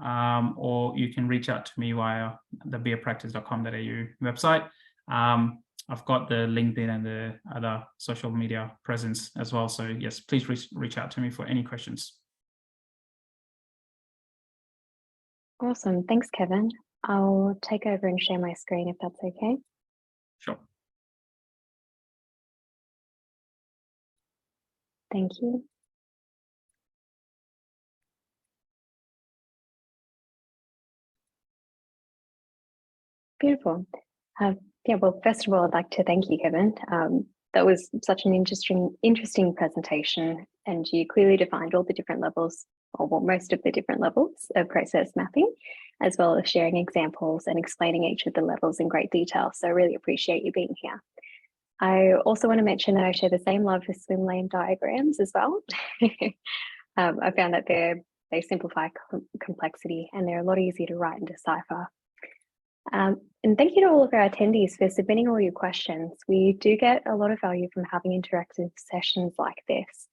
or you can reach out to me via the bapractice.com.au website. I've got the LinkedIn and the other social media presence as well. So yes, please reach out to me for any questions. Awesome. Thanks, Kevin. I'll take over and share my screen if that's okay. Sure. Thank you. Beautiful. Yeah, well, first of all, I'd like to thank you, Kevin. That was such an interesting presentation, and you clearly defined all the different levels, or well, most of the different levels of process mapping, as well as sharing examples and explaining each of the levels in great detail. So I really appreciate you being here. I also want to mention that I share the same love for swim lane diagrams as well. I found that they simplify complexity, and they're a lot easier to write and decipher. And thank you to all of our attendees for submitting all your questions. We do get a lot of value from having interactive sessions like this.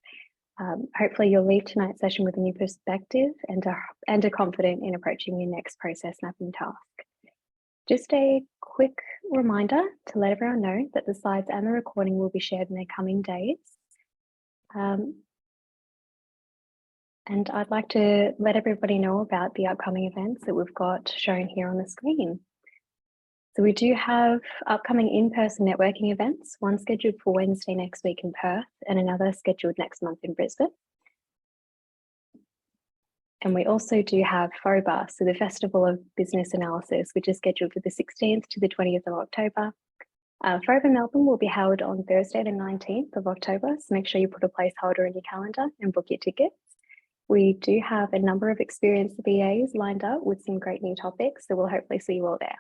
Hopefully you'll leave tonight's session with a new perspective and are confident in approaching your next process mapping task. Just a quick reminder to let everyone know that the slides and the recording will be shared in the coming days. And I'd like to let everybody know about the upcoming events that we've got shown here on the screen. So we do have upcoming in-person networking events, one scheduled for Wednesday next week in Perth and another scheduled next month in Brisbane. And we also do have FOBA, so the Festival of Business Analysis, which is scheduled for the 16th to the 20th of October. FOBA Melbourne will be held on Thursday the 19th of October, so make sure you put a placeholder in your calendar and book your tickets. We do have a number of experienced BAs lined up with some great new topics, so we'll hopefully see you all there.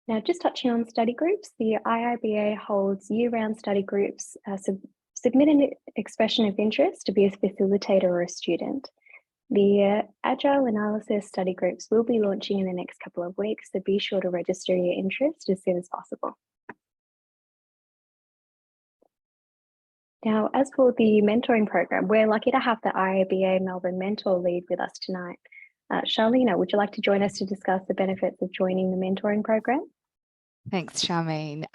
Now, just touching on study groups, the IIBA holds year-round study groups. Submit an expression of interest to be a facilitator or a student. The Agile Analysis study groups will be launching in the next couple of weeks, so be sure to register your interest as soon as possible. Now, as for the mentoring program, we're lucky to have the IIBA Melbourne mentor lead with us tonight. Charlena, would you like to join us to discuss the benefits of joining the mentoring program? Thanks, Charmaine.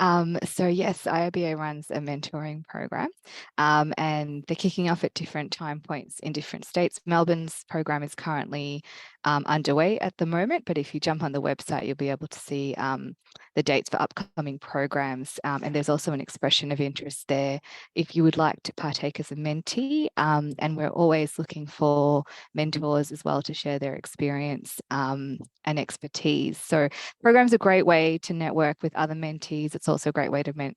So yes, IIBA runs a mentoring program and they're kicking off at different time points in different states. Melbourne's program is currently underway at the moment, but if you jump on the website, you'll be able to see the dates for upcoming programs. And there's also an expression of interest there if you would like to partake as a mentee. And we're always looking for mentors as well to share their experience and expertise. So program's a great way to network with other mentees. It's also a great way to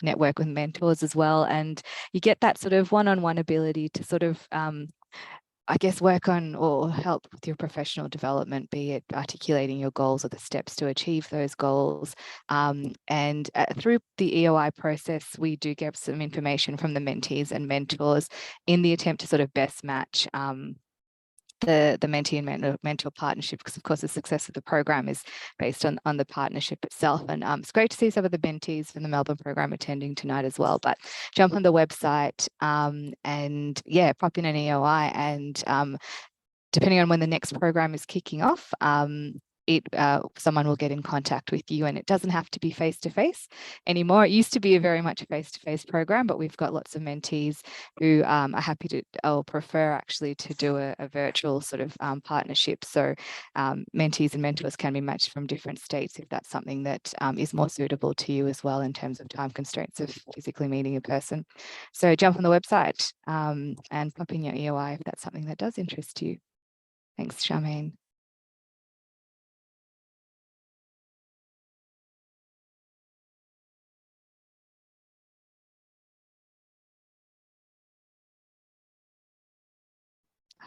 network with mentors as well. And you get that sort of one-on-one ability to sort of, I guess, work on or help with your professional development, be it articulating your goals or the steps to achieve those goals. And through the EOI process, we do get some information from the mentees and mentors in the attempt to sort of best match the mentee and mentor partnership, because of course the success of the program is based on the partnership itself. And it's great to see some of the mentees from the Melbourne program attending tonight as well. But jump on the website and yeah, pop in an EOI, and depending on when the next program is kicking off, someone will get in contact with you, and it doesn't have to be face-to-face anymore. It used to be a very much a face-to-face program, but we've got lots of mentees who are happy to, or prefer actually, to do a virtual sort of partnership. So mentees and mentors can be matched from different states if that's something that is more suitable to you as well in terms of time constraints of physically meeting a person. So jump on the website and pop in your EOI if that's something that does interest you. Thanks, Charmaine.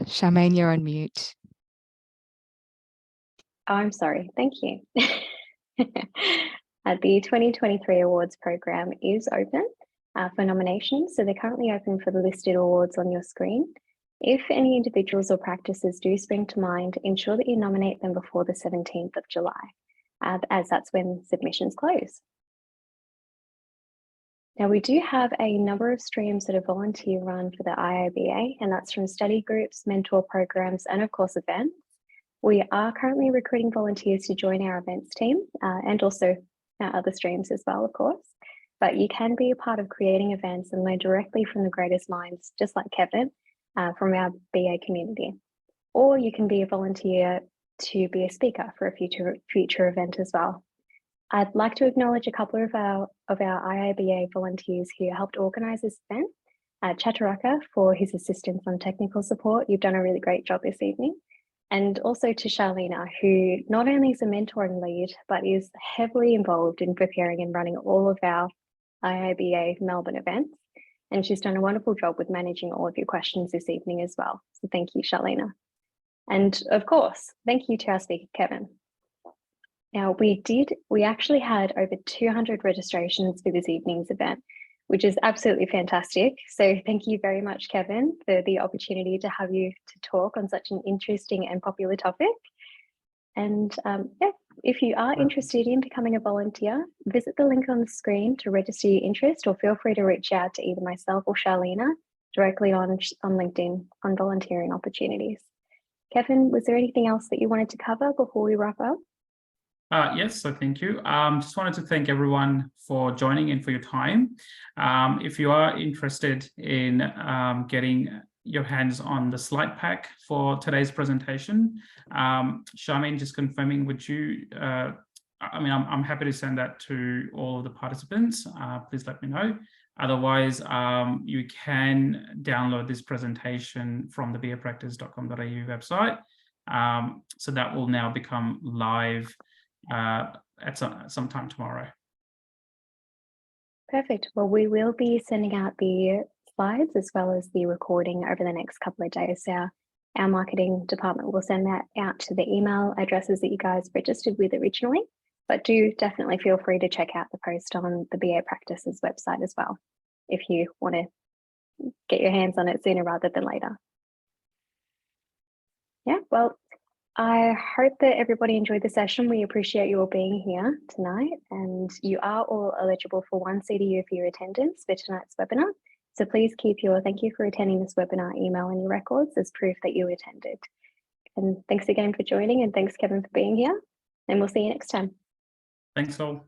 Charmaine, you're on mute. Oh, I'm sorry. Thank you. The 2023 awards program is open for nominations. So they're currently open for the listed awards on your screen. If any individuals or practices do spring to mind, ensure that you nominate them before the 17th of July, as that's when submissions close. Now, we do have a number of streams that are volunteer run for the IIBA, and that's from study groups, mentor programs, and of course events. We are currently recruiting volunteers to join our events team and also our other streams as well, of course. But you can be a part of creating events and learn directly from the greatest minds, just like Kevin, from our BA community. Or you can be a volunteer to be a speaker for a future event as well. I'd like to acknowledge a couple of our IIBA volunteers who helped organise this event. Chaturaka for his assistance on technical support. You've done a really great job this evening. And also to Charlena, who not only is a mentoring lead, but is heavily involved in preparing and running all of our IIBA Melbourne events. And she's done a wonderful job with managing all of your questions this evening as well. So thank you, Charlena. And of course, thank you to our speaker, Kevin. Now, we actually had over 200 registrations for this evening's event, which is absolutely fantastic. So thank you very much, Kevin, for the opportunity to have you to talk on such an interesting and popular topic. And yeah, if you are interested in becoming a volunteer, visit the link on the screen to register your interest, or feel free to reach out to either myself or Charlena directly on LinkedIn on volunteering opportunities. Kevin, was there anything else that you wanted to cover before we wrap up? Yes, so thank you. Just wanted to thank everyone for joining and for your time. If you are interested in getting your hands on the slide pack for today's presentation, Charmaine, just confirming, would you, I'm happy to send that to all of the participants. Please let me know. Otherwise, you can download this presentation from the bapractice.com.au website. So that will now become live at some time tomorrow. Perfect. Well, we will be sending out the slides as well as the recording over the next couple of days. Our marketing department will send that out to the email addresses that you guys registered with originally, but do definitely feel free to check out the post on the BA Practices website as well, if you want to get your hands on it sooner rather than later. Yeah, well, I hope that everybody enjoyed the session. We appreciate you all being here tonight, and you are all eligible for 1 CDU for your attendance for tonight's webinar. So please keep your thank you for attending this webinar email in your records as proof that you attended. And thanks again for joining, and thanks, Kevin, for being here. And we'll see you next time. Thanks all.